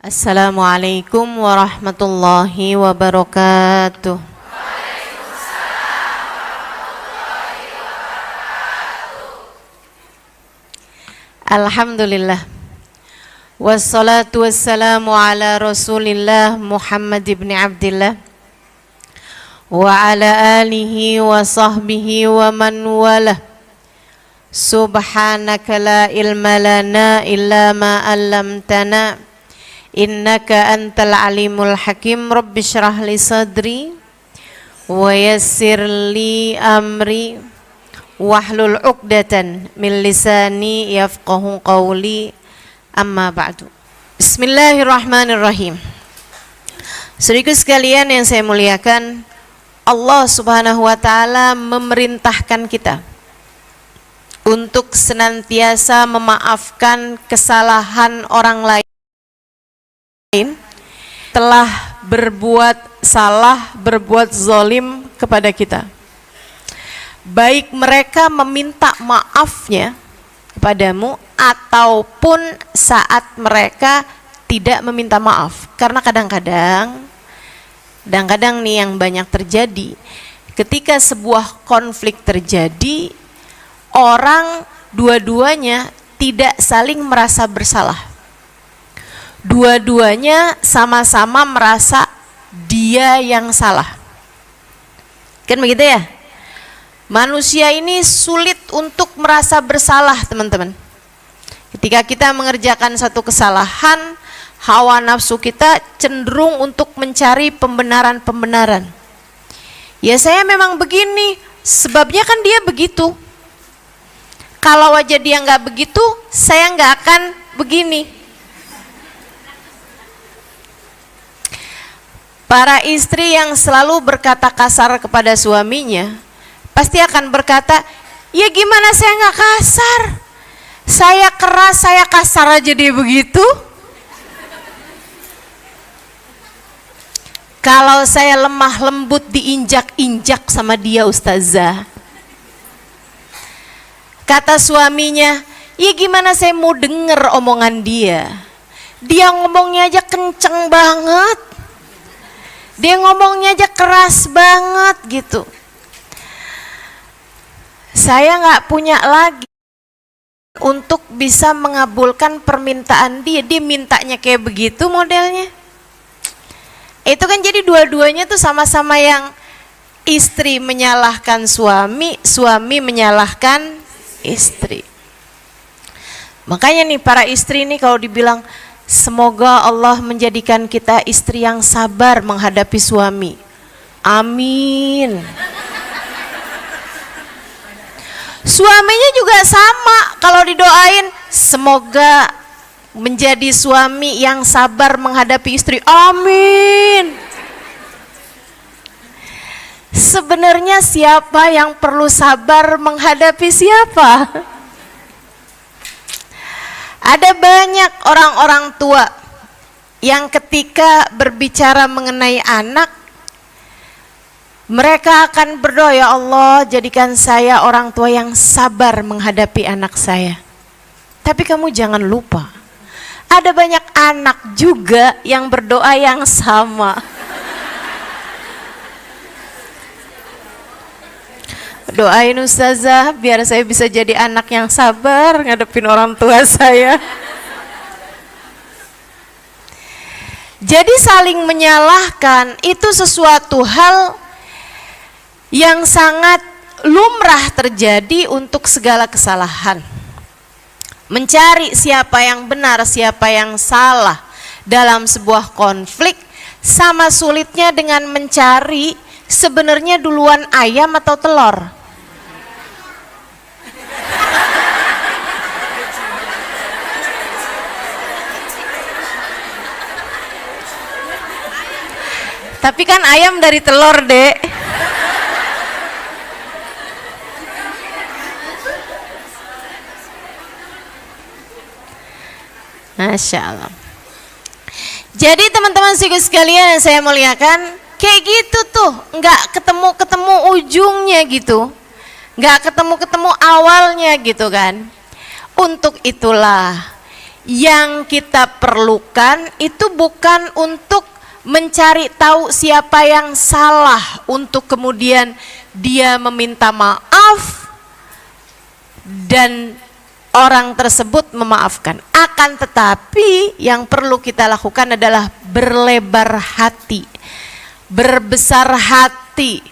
Assalamualaikum warahmatullahi wabarakatuh. Alhamdulillah. Wassalatu wassalamu ala Rasulillah Muhammad ibn Abdillah wa ala alihi wa sahbihi wa man walah. Subhanaka la ilma lana illa ma 'allamtana innaka antal alimul hakim. Rabbi shrah li sadri wa yassir li amri wahlul 'uqdatan min lisani yafqahu qawli, amma ba'du. Bismillahirrahmanirrahim. Saudaraku sekalian yang saya muliakan, Allah Subhanahu wa taala memerintahkan kita untuk senantiasa memaafkan kesalahan orang lain telah berbuat salah, berbuat zalim kepada kita. Baik mereka meminta maafnya kepadamu ataupun saat mereka tidak meminta maaf. Karena kadang-kadang nih yang banyak terjadi, ketika sebuah konflik terjadi, orang dua-duanya tidak saling merasa bersalah. Dua-duanya sama-sama merasa dia yang salah. Kan begitu ya? Manusia ini sulit untuk merasa bersalah, teman-teman. Ketika kita mengerjakan satu kesalahan, hawa nafsu kita cenderung untuk mencari pembenaran-pembenaran. Ya saya memang begini, sebabnya kan dia begitu. Kalau aja dia nggak begitu, saya nggak akan begini. Para istri yang selalu berkata kasar kepada suaminya pasti akan berkata, ya gimana saya nggak kasar? Saya keras, saya kasar aja dia begitu. Kalau saya lemah lembut diinjak-injak sama dia, ustazah. Kata suaminya, ya gimana saya mau denger omongan dia? Dia ngomongnya aja kenceng banget. Dia ngomongnya aja keras banget gitu. Saya nggak punya lagi untuk bisa mengabulkan permintaan dia. Dia mintanya kayak begitu modelnya. Itu kan jadi dua-duanya tuh sama-sama yang istri menyalahkan suami, suami menyalahkan istri. Makanya nih para istri nih kalau dibilang, semoga Allah menjadikan kita istri yang sabar menghadapi suami. Amin. Suaminya juga sama, kalau didoain semoga menjadi suami yang sabar menghadapi istri. Amin. Sebenarnya siapa yang perlu sabar menghadapi siapa? Ada banyak orang-orang tua yang ketika berbicara mengenai anak, mereka akan berdoa, ya Allah jadikan saya orang tua yang sabar menghadapi anak saya. Tapi kamu jangan lupa, ada banyak anak juga yang berdoa yang sama. Doain ustazah biar saya bisa jadi anak yang sabar ngadepin orang tua saya. Jadi saling menyalahkan itu sesuatu hal yang sangat lumrah terjadi untuk segala kesalahan. Mencari siapa yang benar, siapa yang salah dalam sebuah konflik sama sulitnya dengan mencari sebenarnya duluan ayam atau telur. Tapi kan ayam dari telur, Dek. Masya Allah. Jadi teman-teman sekalian yang saya muliakan, kayak gitu tuh, nggak ketemu ujungnya gitu, nggak ketemu awalnya gitu kan. Untuk itulah Yang kita perlukan itu bukan untuk mencari tahu siapa yang salah untuk kemudian dia meminta maaf dan orang tersebut memaafkan. Akan tetapi yang perlu kita lakukan adalah berlebar hati, berbesar hati,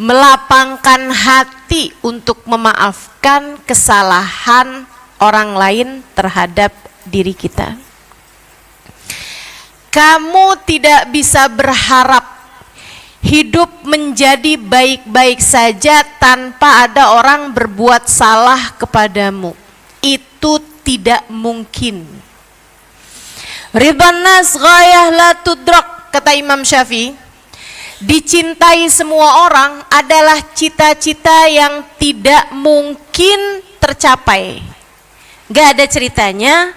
melapangkan hati untuk memaafkan kesalahan orang lain terhadap diri kita. Kamu tidak bisa berharap hidup menjadi baik-baik saja tanpa ada orang berbuat salah kepadamu. Itu tidak mungkin. Ridwan nas ghayah la tudrak, kata Imam Syafi'i. Dicintai semua orang adalah cita-cita yang tidak mungkin tercapai. Gak ada ceritanya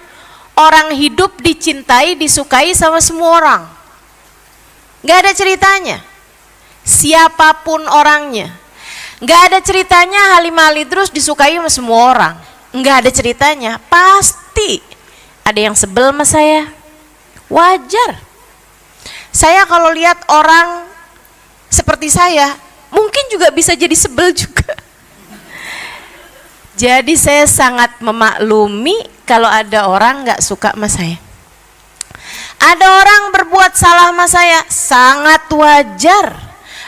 orang hidup dicintai, disukai sama semua orang. Gak ada ceritanya. Siapapun orangnya. Gak ada ceritanya Halimah Al-Idrus disukai sama semua orang. Gak ada ceritanya. Pasti ada yang sebel sama saya. Wajar. Saya kalau lihat orang seperti saya, mungkin juga bisa jadi sebel juga. Jadi saya sangat memaklumi kalau ada orang gak suka sama saya. Ada orang berbuat salah sama saya, sangat wajar.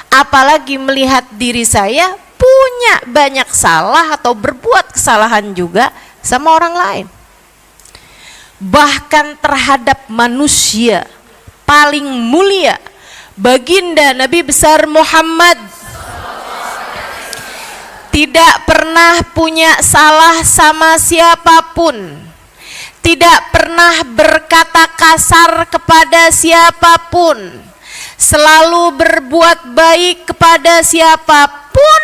Apalagi melihat diri saya punya banyak salah atau berbuat kesalahan juga sama orang lain. Bahkan terhadap manusia paling mulia, baginda Nabi besar Muhammad, tidak pernah punya salah sama siapapun, tidak pernah berkata kasar kepada siapapun, selalu berbuat baik kepada siapapun.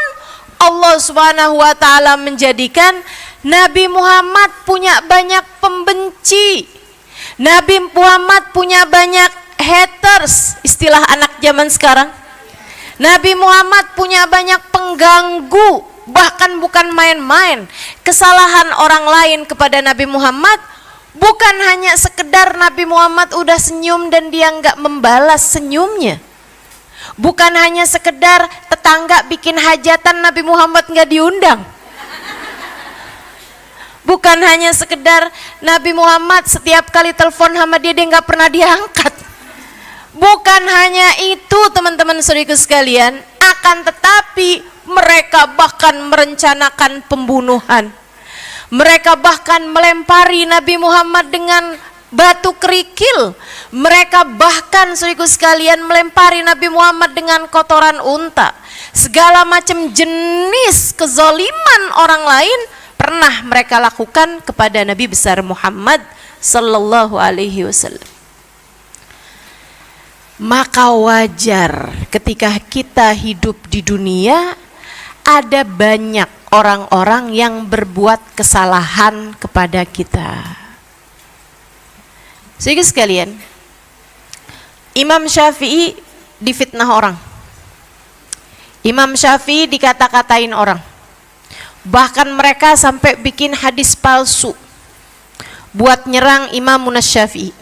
Allah Subhanahu wa ta'ala menjadikan Nabi Muhammad punya banyak pembenci, Nabi Muhammad punya banyak haters, istilah anak zaman sekarang. Nabi Muhammad punya banyak pengganggu, bahkan bukan main-main. Kesalahan orang lain kepada Nabi Muhammad bukan hanya sekedar Nabi Muhammad udah senyum dan dia nggak membalas senyumnya. Bukan hanya sekedar tetangga bikin hajatan Nabi Muhammad nggak diundang. Bukan hanya sekedar Nabi Muhammad setiap kali telepon sama dia nggak pernah diangkat. Bukan hanya itu teman-teman saudaraku sekalian, akan tetapi mereka bahkan merencanakan pembunuhan. Mereka bahkan melempari Nabi Muhammad dengan batu kerikil. Mereka bahkan saudaraku sekalian melempari Nabi Muhammad dengan kotoran unta. Segala macam jenis kezaliman orang lain pernah mereka lakukan kepada Nabi besar Muhammad sallallahu alaihi wasallam. Maka wajar ketika kita hidup di dunia ada banyak orang-orang yang berbuat kesalahan kepada kita. Saudara sekalian, Imam Syafi'i difitnah orang. Imam Syafi'i dikata-katain orang. Bahkan mereka sampai bikin hadis palsu buat nyerang Imam Syafi'i.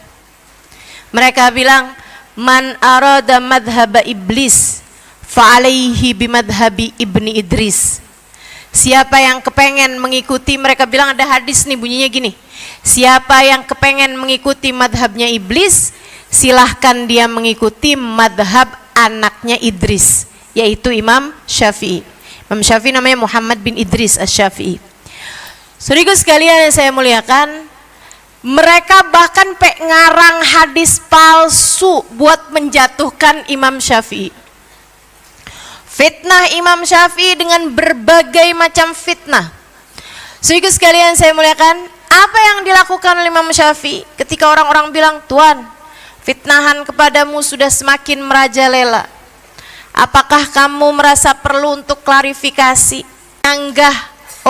Mereka bilang, man arada madhaba iblis fa'alaihi bimadhabi ibni Idris. Siapa yang kepengen mengikuti, mereka bilang ada hadis nih bunyinya gini, siapa yang kepengen mengikuti madhabnya iblis, silahkan dia mengikuti madhab anaknya Idris, yaitu Imam Syafi'i. Imam Syafi'i namanya Muhammad bin Idris Asy-Syafi'i. Saudaraku sekalian yang saya muliakan, mereka bahkan ngarang hadis palsu buat menjatuhkan Imam Syafi'i. Fitnah Imam Syafi'i dengan berbagai macam fitnah. Saudaraku sekalian saya muliakan, apa yang dilakukan oleh Imam Syafi'i ketika orang-orang bilang, Tuan, fitnahan kepadamu sudah semakin merajalela. Apakah kamu merasa perlu untuk klarifikasi? Anggah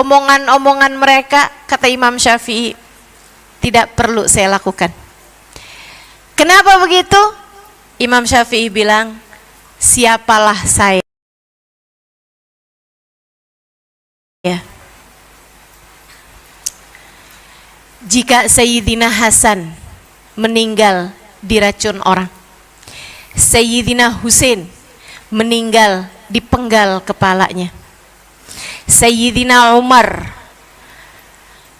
omongan-omongan mereka, kata Imam Syafi'i, tidak perlu saya lakukan. Kenapa begitu? Imam Syafi'i bilang, siapalah saya? jika Sayyidina Hasan meninggal diracun orang, Sayyidina Husain meninggal dipenggal kepalanya, Sayyidina Umar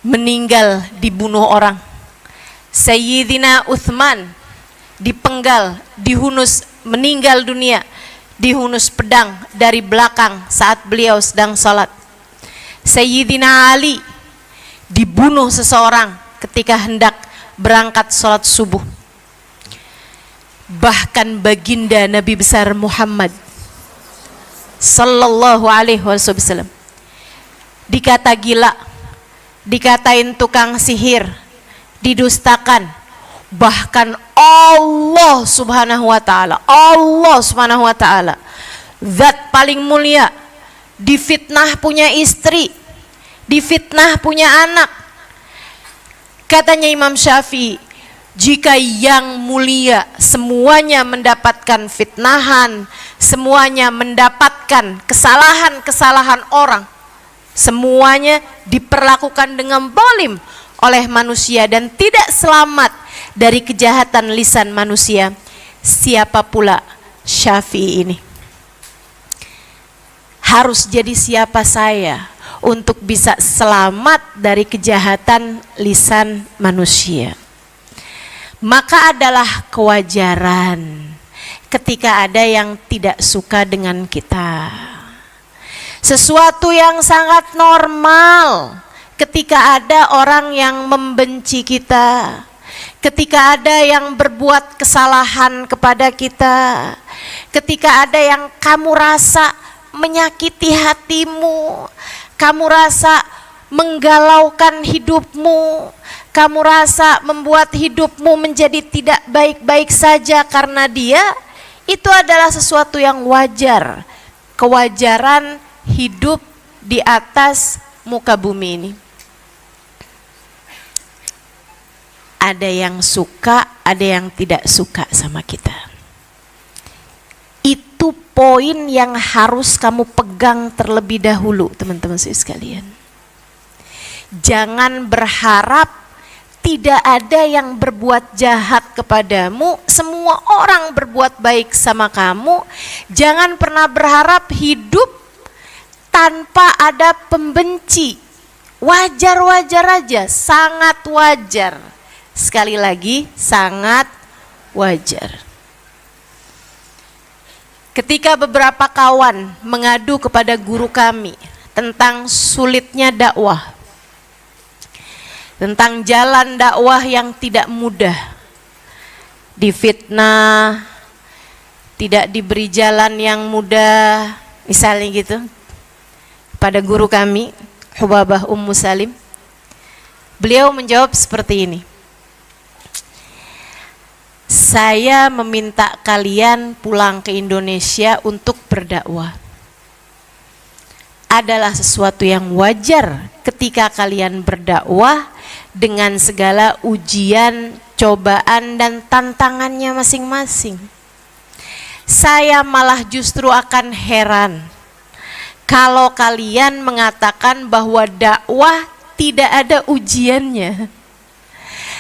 meninggal dibunuh orang, Sayyidina Uthman dipenggal, dihunus, meninggal dunia, dihunus pedang dari belakang saat beliau sedang salat. Sayyidina Ali dibunuh seseorang ketika hendak berangkat salat subuh. Bahkan baginda Nabi besar Muhammad sallallahu alaihi wasallam dikata gila, dikatain tukang sihir, didustakan. Bahkan Allah subhanahu wa ta'ala, zat paling mulia, difitnah punya istri, difitnah punya anak. Katanya Imam Syafi'i, jika yang mulia semuanya mendapatkan fitnahan, semuanya mendapatkan kesalahan-kesalahan orang, semuanya diperlakukan dengan zalim oleh manusia dan tidak selamat dari kejahatan lisan manusia, siapa pula Syafi'i ini? Harus jadi siapa saya untuk bisa selamat dari kejahatan lisan manusia? Maka adalah kewajaran ketika ada yang tidak suka dengan kita. Sesuatu yang sangat normal ketika ada orang yang membenci kita, ketika ada yang berbuat kesalahan kepada kita, ketika ada yang kamu rasa menyakiti hatimu, kamu rasa menggalaukan hidupmu, kamu rasa membuat hidupmu menjadi tidak baik-baik saja karena dia, itu adalah sesuatu yang wajar. Kewajaran hidup di atas muka bumi ini. Ada yang suka, ada yang tidak suka sama kita. Itu poin yang harus kamu pegang terlebih dahulu, teman-teman sekalian. Jangan berharap tidak ada yang berbuat jahat kepadamu, semua orang berbuat baik sama kamu. Jangan pernah berharap hidup tanpa ada pembenci. Wajar-wajar aja, sangat wajar. Sekali lagi, sangat wajar. Ketika beberapa kawan mengadu kepada guru kami tentang sulitnya dakwah, tentang jalan dakwah yang tidak mudah, difitnah, tidak diberi jalan yang mudah, misalnya gitu, pada guru kami, Hubabah Ummu Salim, beliau menjawab seperti ini: saya meminta kalian pulang ke Indonesia untuk berdakwah. Adalah sesuatu yang wajar ketika kalian berdakwah dengan segala ujian, cobaan, dan tantangannya masing-masing. Saya malah justru akan heran kalau kalian mengatakan bahwa dakwah tidak ada ujiannya.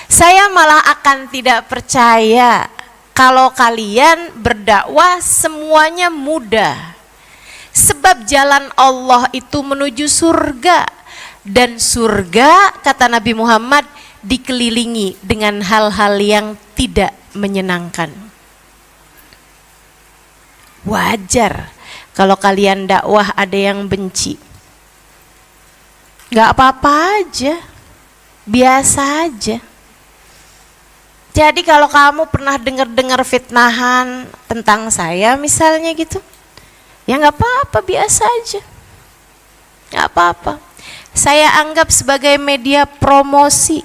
Saya malah akan tidak percaya kalau kalian berdakwah semuanya mudah. Sebab jalan Allah itu menuju surga, dan surga, kata Nabi Muhammad, dikelilingi dengan hal-hal yang tidak menyenangkan. Wajar kalau kalian dakwah ada yang benci. Gak apa-apa aja, biasa aja. Jadi kalau kamu pernah dengar-dengar fitnahan tentang saya misalnya gitu, ya nggak apa-apa, biasa aja, nggak apa-apa. Saya anggap sebagai media promosi.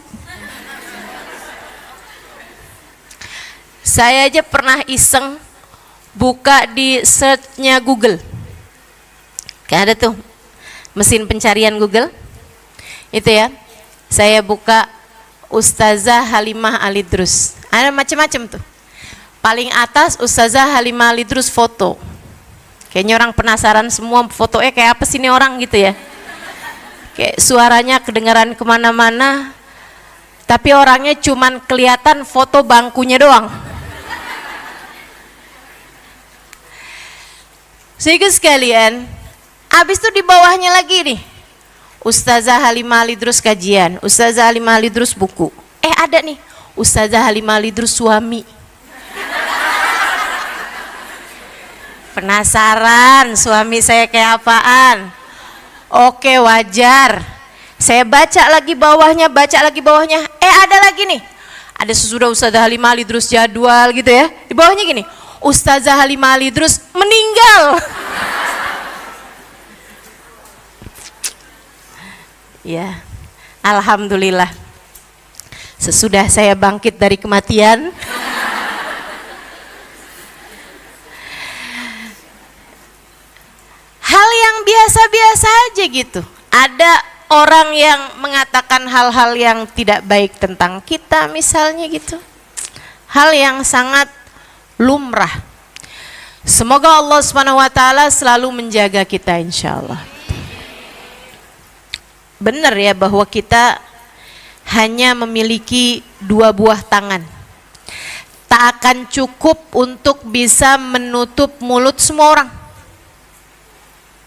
Saya aja pernah iseng buka di search-nya Google. Kayak ada tuh mesin pencarian Google. Itu ya. Saya buka Ustazah Halimah Alidrus. Ada macam-macam tuh. Paling atas Ustazah Halimah Alidrus foto. Kayaknya orang penasaran semua fotonya kayak apa sih ini orang gitu ya. Kayak suaranya kedengaran kemana-mana. tapi orangnya cuman kelihatan foto bangkunya doang. Sehingga sekalian, habis itu di bawahnya lagi nih, Ustazah Halimah Lidrus kajian, Ustazah Halimah Lidrus buku. Ada nih, Ustazah Halimah Lidrus suami. Penasaran suami saya kayak apaan? Oke, wajar. Saya baca lagi bawahnya, ada lagi nih. Ada sesudah Ustazah Halimah Lidrus jadwal gitu ya. Di bawahnya gini, Ustazah Halimah Lidrus meninggal. Ya, alhamdulillah. Sesudah saya bangkit dari kematian, hal yang biasa-biasa aja gitu. Ada orang yang mengatakan hal-hal yang tidak baik tentang kita misalnya gitu. Hal yang sangat lumrah. Semoga Allah Subhanahu wa taala selalu menjaga kita insyaallah. Benar ya bahwa kita hanya memiliki 2 buah tangan. Tak akan cukup untuk bisa menutup mulut semua orang.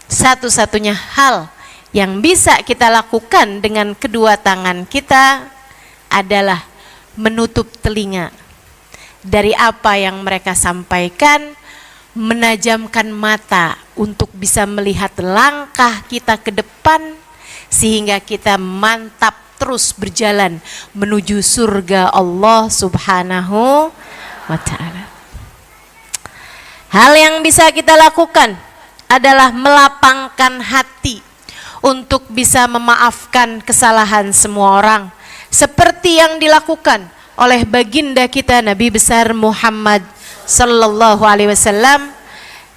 Satu-satunya hal yang bisa kita lakukan dengan kedua tangan kita adalah menutup telinga dari apa yang mereka sampaikan, menajamkan mata untuk bisa melihat langkah kita ke depan sehingga kita mantap terus berjalan menuju surga Allah Subhanahu wa ta'ala. Hal yang bisa kita lakukan adalah melapangkan hati untuk bisa memaafkan kesalahan semua orang, seperti yang dilakukan oleh baginda kita Nabi besar Muhammad sallallahu alaihi wasallam,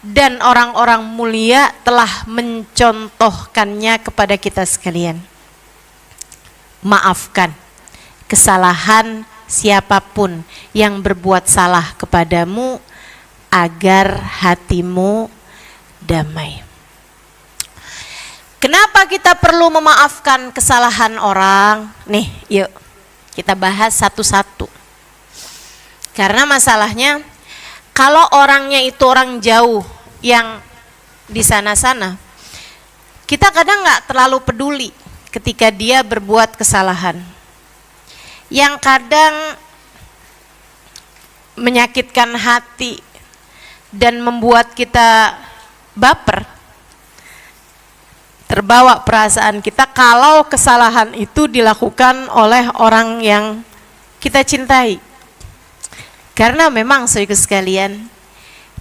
dan orang-orang mulia telah mencontohkannya kepada kita sekalian. Maafkan kesalahan siapapun yang berbuat salah kepadamu agar hatimu damai. Kenapa kita perlu memaafkan kesalahan orang? Nih, yuk kita bahas satu-satu. Karena masalahnya, kalau orangnya itu orang jauh yang di sana-sana, kita kadang nggak terlalu peduli ketika dia berbuat kesalahan. Yang kadang menyakitkan hati dan membuat kita baper, terbawa perasaan kita kalau kesalahan itu dilakukan oleh orang yang kita cintai. Karena memang saudara sekalian,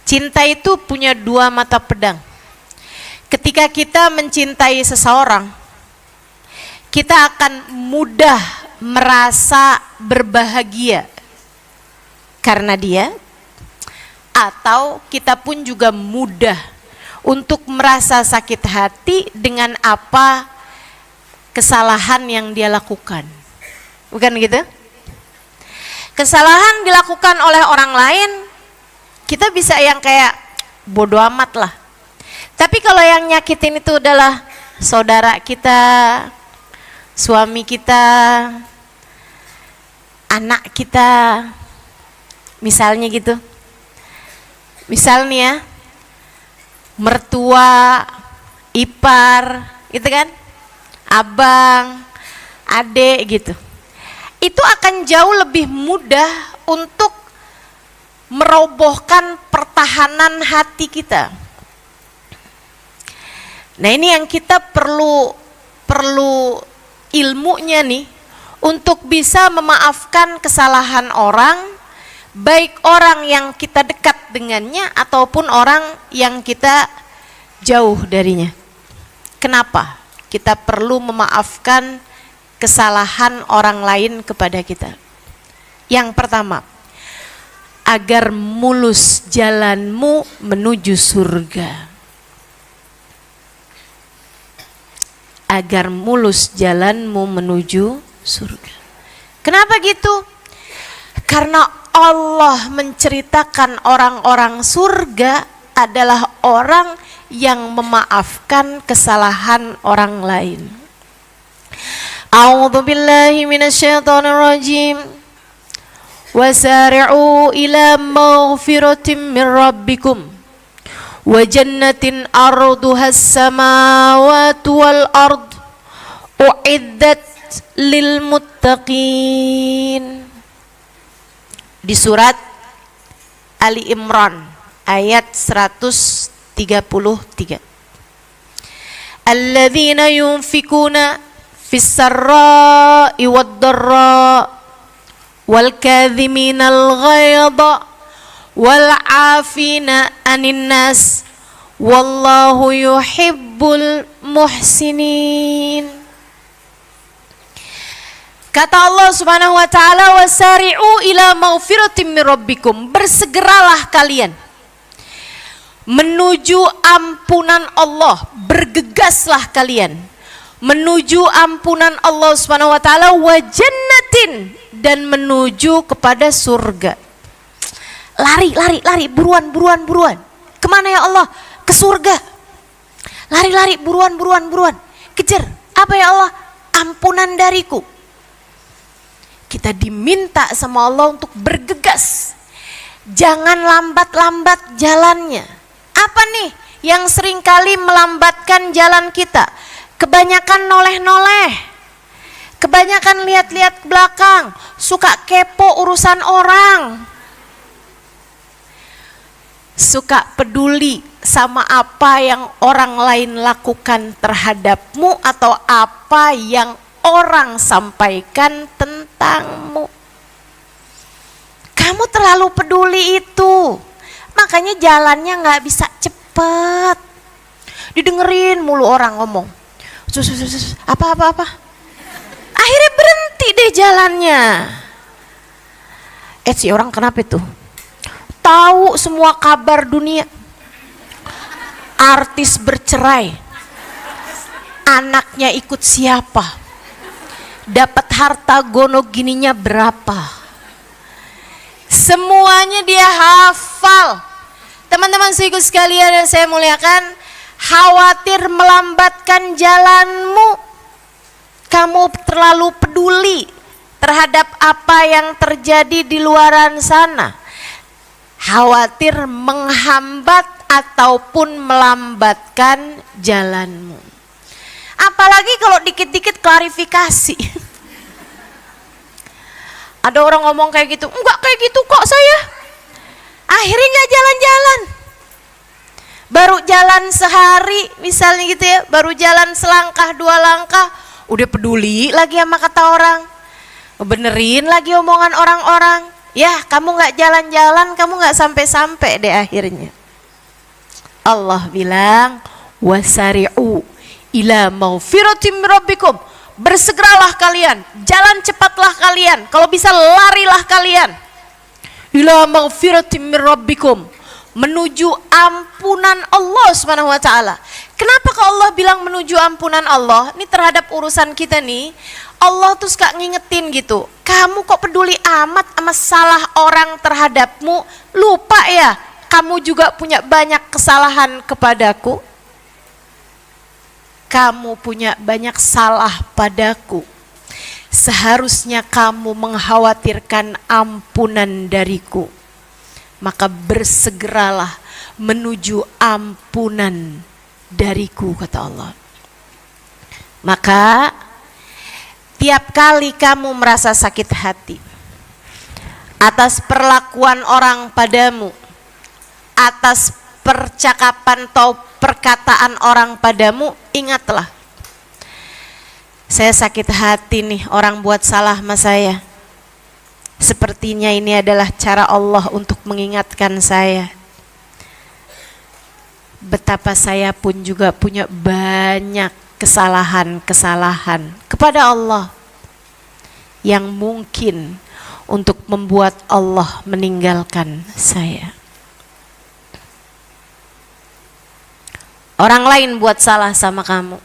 cinta itu punya 2 mata pedang. Ketika kita mencintai seseorang, kita akan mudah merasa berbahagia karena dia, atau kita pun juga mudah untuk merasa sakit hati dengan apa kesalahan yang dia lakukan. Bukan gitu? Kesalahan dilakukan oleh orang lain, kita bisa yang kayak bodoh amat lah. Tapi kalau yang nyakitin itu adalah saudara kita, suami kita, anak kita, misalnya gitu. Misalnya mertua, ipar, gitu kan, abang, adik gitu. Itu akan jauh lebih mudah untuk merobohkan pertahanan hati kita. Nah, ini yang kita perlu ilmunya nih untuk bisa memaafkan kesalahan orang, baik orang yang kita dekat dengannya ataupun orang yang kita jauh darinya. Kenapa kita perlu memaafkan kesalahan orang lain kepada kita? Yang pertama, agar mulus jalanmu menuju surga. Agar mulus jalanmu menuju surga. Kenapa gitu? Karena Allah menceritakan orang-orang surga adalah orang yang memaafkan kesalahan orang lain. A'udzu billahi minasyaitonir rajim. Wasari'u ila maghfiratin min rabbikum wa jannatin arduhas samawati wal ard uiddat lil muttaqin. Di surat Ali Imran ayat 133. Alladzina yunfikuna fis sarra'i wad dharra wal kadhiminal ghaidha wal 'afina 'anil nas wallahu yuhibbul muhsinin. Kata Allah Subhanahu wa taala, wasari'u ila maghfiratin min rabbikum, bersegeralah kalian menuju ampunan Allah, bergegaslah kalian menuju ampunan Allah Subhanahu wa taala, wa jannatin, dan menuju kepada surga. Lari, buruan. Kemana ya Allah? Ke surga. Lari, buruan. Kejar. Apa ya Allah? Ampunan dariku. Kita diminta sama Allah untuk bergegas. Jangan lambat-lambat jalannya. Apa nih yang seringkali melambatkan jalan kita? Kebanyakan noleh-noleh. Kebanyakan lihat-lihat ke belakang, suka kepo urusan orang. Suka peduli sama apa yang orang lain lakukan terhadapmu atau apa yang orang sampaikan tentangmu. Kamu terlalu peduli itu, makanya jalannya nggak bisa cepat. Didengerin mulu orang ngomong, apa. Akhirnya berhenti deh jalannya. Si orang kenapa itu? Tahu semua kabar dunia. Artis bercerai, anaknya ikut siapa, dapat harta gono gininya berapa, semuanya dia hafal. Teman-teman saudaraku sekalian yang saya muliakan, khawatir melambatkan jalanmu. Kamu terlalu peduli terhadap apa yang terjadi di luaran sana, khawatir menghambat ataupun melambatkan jalanmu. Apalagi kalau dikit-dikit klarifikasi. Ada orang ngomong kayak gitu, enggak kayak gitu kok saya. Akhirnya enggak jalan-jalan. Baru jalan sehari misalnya gitu ya, baru jalan selangkah dua langkah, udah peduli lagi sama kata orang. Benerin lagi omongan orang-orang. Ya, kamu enggak jalan-jalan, kamu enggak sampai-sampai deh akhirnya. Allah bilang, wasari'u ila maghfiratin min rabbikum, bersegeralah kalian, jalan cepatlah kalian, kalau bisa larilah kalian, ila maghfiratin min rabbikum, menuju ampunan Allah Subhanahu wa taala. Kenapa kok Allah bilang menuju ampunan Allah? Ini terhadap urusan kita nih, Allah tuh suka ngingetin gitu. Kamu kok peduli amat sama salah orang terhadapmu, lupa ya kamu juga punya banyak kesalahan kepadaku. Kamu punya banyak salah padaku. Seharusnya kamu mengkhawatirkan ampunan dariku. Maka bersegeralah menuju ampunan dariku, kata Allah. Maka tiap kali kamu merasa sakit hati atas perlakuan orang padamu, atas percakapan atau perkataan orang padamu, ingatlah, saya sakit hati nih orang buat salah sama saya. Sepertinya ini adalah cara Allah untuk mengingatkan saya betapa saya pun juga punya banyak kesalahan-kesalahan kepada Allah yang mungkin untuk membuat Allah meninggalkan saya. Orang lain buat salah sama kamu,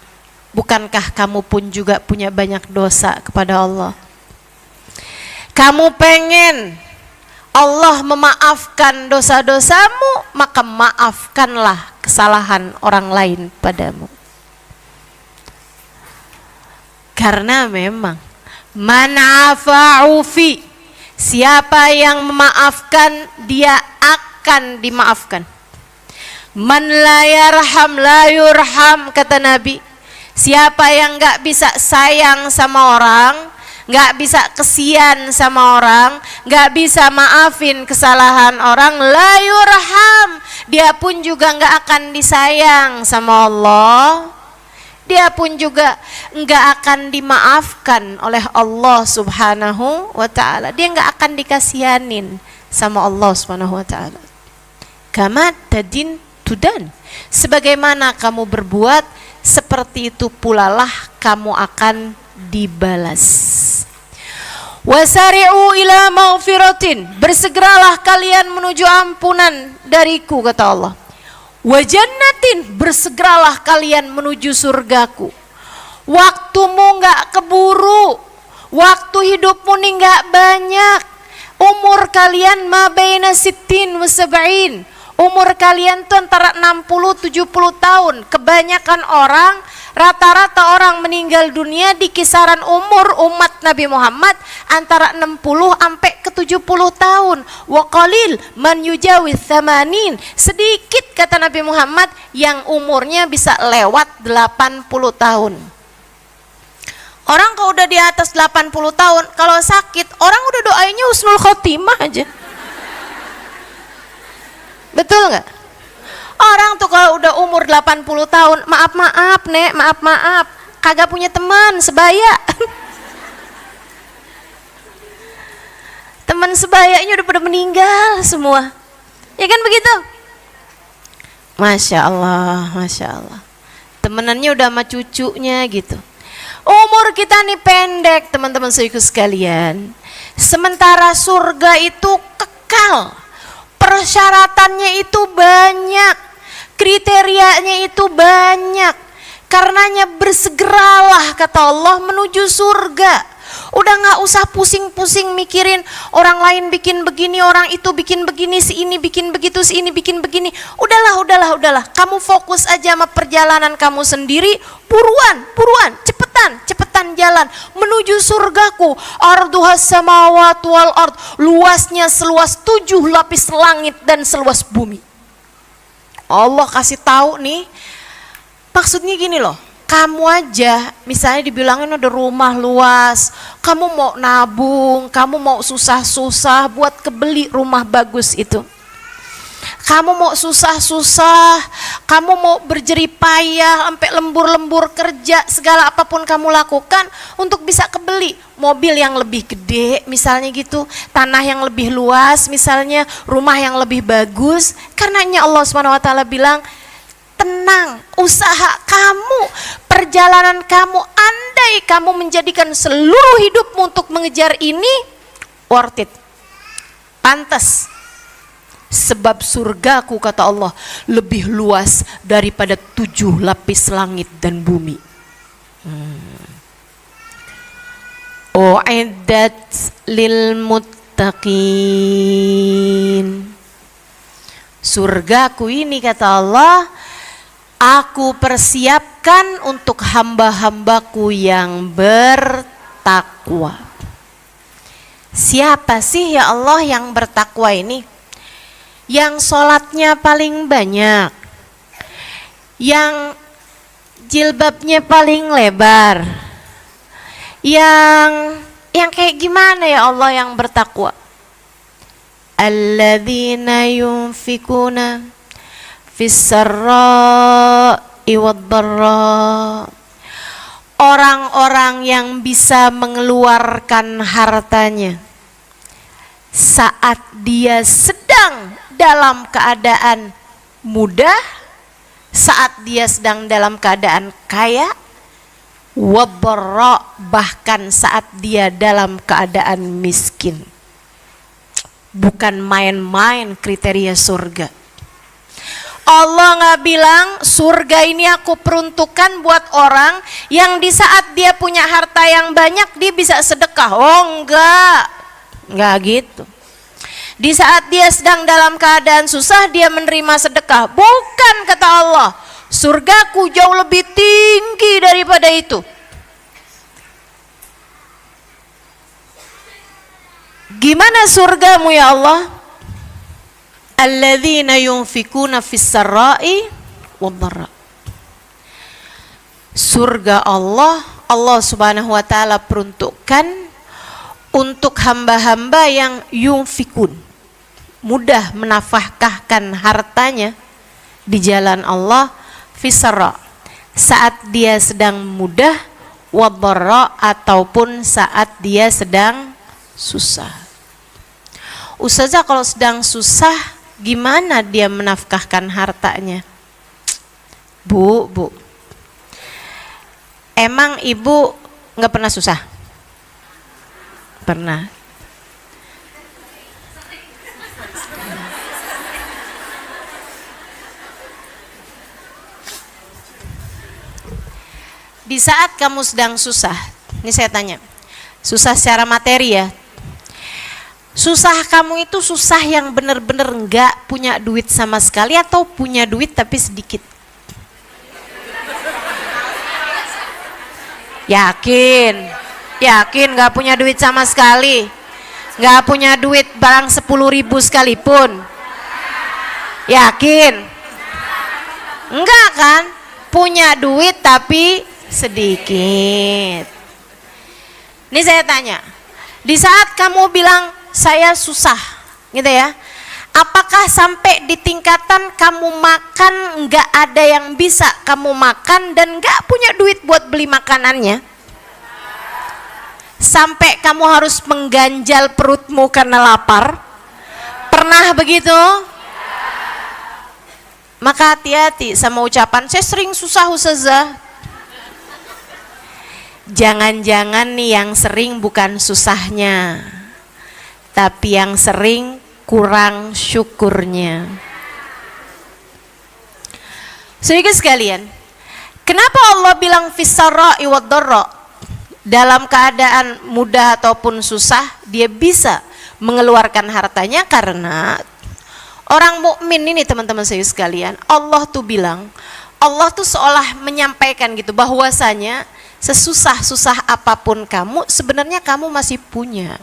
bukankah kamu pun juga punya banyak dosa kepada Allah? Kamu pengen Allah memaafkan dosa-dosamu, maka maafkanlah kesalahan orang lain padamu. Karena memang man afa'ufi, siapa yang memaafkan dia akan dimaafkan. Man la yarham la yurham, kata Nabi. Siapa yang gak bisa sayang sama orang, gak bisa kesian sama orang, gak bisa maafin kesalahan orang, la yurham, dia pun juga gak akan disayang sama Allah. Dia pun juga enggak akan dimaafkan oleh Allah Subhanahu wa ta'ala. Dia enggak akan dikasihanin sama Allah Subhanahu wa ta'ala. Kama tadin tudan, sebagaimana kamu berbuat, seperti itu pula lah kamu akan dibalas. Wasari'u ila maghfiratin, bersegeralah kalian menuju ampunan dariku, kata Allah. Wajannatin, bersegeralah kalian menuju surgaku. Waktumu gak keburu, waktu hidupmu nih gak banyak. Umur kalian ma baina sittin wa sab'in, umur kalian tuh antara 60-70 tahun. Kebanyakan orang, rata-rata orang meninggal dunia di kisaran umur umat Nabi Muhammad antara 60 sampai ke 70 tahun. Wa qalil man yujawiz 80, sedikit kata Nabi Muhammad yang umurnya bisa lewat 80 tahun. Orang kalau udah di atas 80 tahun, kalau sakit, orang udah doainya husnul khotimah aja. Betul nggak? Orang tuh kalau udah umur 80 tahun, maaf nek, maaf, kagak punya teman sebaya. Teman sebayanya udah pada meninggal semua. Ya kan begitu? Masya Allah, Masya Allah. Temenannya udah sama cucunya gitu. Umur kita nih pendek, teman-teman saudaraku sekalian. Sementara surga itu kekal. Persyaratannya itu banyak, kriterianya itu banyak. Karenanya bersegeralah, kata Allah, menuju surga. Udah gak usah pusing-pusing mikirin orang lain bikin begini, orang itu bikin begini, si ini bikin begitu, si ini bikin begini. Udahlah. Kamu fokus aja sama perjalanan kamu sendiri. Buruan, cepetan jalan menuju surgaku. Arduhas samawati wal ard, luasnya seluas 7 lapis langit dan seluas bumi. Allah kasih tahu nih, maksudnya gini loh. Kamu aja misalnya dibilangin ada rumah luas, kamu mau nabung, kamu mau susah-susah buat kebeli rumah bagus itu. Kamu mau susah-susah, kamu mau berjerih payah sampai lembur-lembur kerja, segala apapun kamu lakukan untuk bisa kebeli mobil yang lebih gede misalnya gitu, tanah yang lebih luas misalnya, rumah yang lebih bagus. Karenanya Allah SWT bilang, tenang, usaha kamu, perjalanan kamu, andai kamu menjadikan seluruh hidupmu untuk mengejar ini, worth it, pantas. Sebab surgaku, kata Allah, lebih luas daripada 7 lapis langit dan bumi. U'iddat lil muttaqin. Surgaku ini, kata Allah, aku persiapkan untuk hamba-hambaku yang bertakwa. Siapa sih ya Allah yang bertakwa ini? Yang sholatnya paling banyak, yang jilbabnya paling lebar, yang kayak gimana ya Allah yang bertakwa? Alladzina yunfikuna fis-sarra'i wad-dharra, orang-orang yang bisa mengeluarkan hartanya saat dia sedang dalam keadaan mudah, saat dia sedang dalam keadaan kaya, wad-dharra, bahkan saat dia dalam keadaan miskin. Bukan main-main kriteria surga. Allah nggak bilang surga ini aku peruntukkan buat orang yang di saat dia punya harta yang banyak dia bisa sedekah. Oh enggak gitu. Di saat dia sedang dalam keadaan susah dia menerima sedekah. Bukan, kata Allah, surgaku jauh lebih tinggi daripada itu. Gimana surgamu ya Allah? Alladzina yunfikuna fis sarra'i wad-dharra. Surga Allah, Allah Subhanahu wa taala peruntukkan untuk hamba-hamba yang yunfikun, mudah menafkahkan hartanya di jalan Allah, fisarra, saat dia sedang mudah, wad-dharra, ataupun saat dia sedang susah. Ustazah, kalau sedang susah gimana dia menafkahkan hartanya? Bu, emang ibu nggak pernah susah? Pernah. Di saat kamu sedang susah, ini saya tanya, susah secara materi ya, susah kamu itu susah yang benar-benar enggak punya duit sama sekali atau punya duit tapi sedikit? Yakin enggak punya duit sama sekali? Enggak punya duit barang 10.000 sekalipun? Yakin? Enggak kan? Punya duit tapi sedikit. Ini saya tanya, di saat kamu bilang saya susah gitu ya, apakah sampai di tingkatan kamu makan nggak ada yang bisa kamu makan dan nggak punya duit buat beli makanannya, sampai kamu harus mengganjal perutmu karena lapar? Pernah begitu? Maka hati-hati sama ucapan saya sering susah ustazah. Jangan-jangan nih yang sering bukan susahnya, tapi yang sering kurang syukurnya. Saudara sekalian, kenapa Allah bilang fis-sarra'i wad-dharra? Dalam keadaan mudah ataupun susah dia bisa mengeluarkan hartanya, karena orang mukmin ini teman-teman saya sekalian, Allah tuh bilang, Allah tuh seolah menyampaikan gitu bahwasanya sesusah-susah apapun kamu, sebenarnya kamu masih punya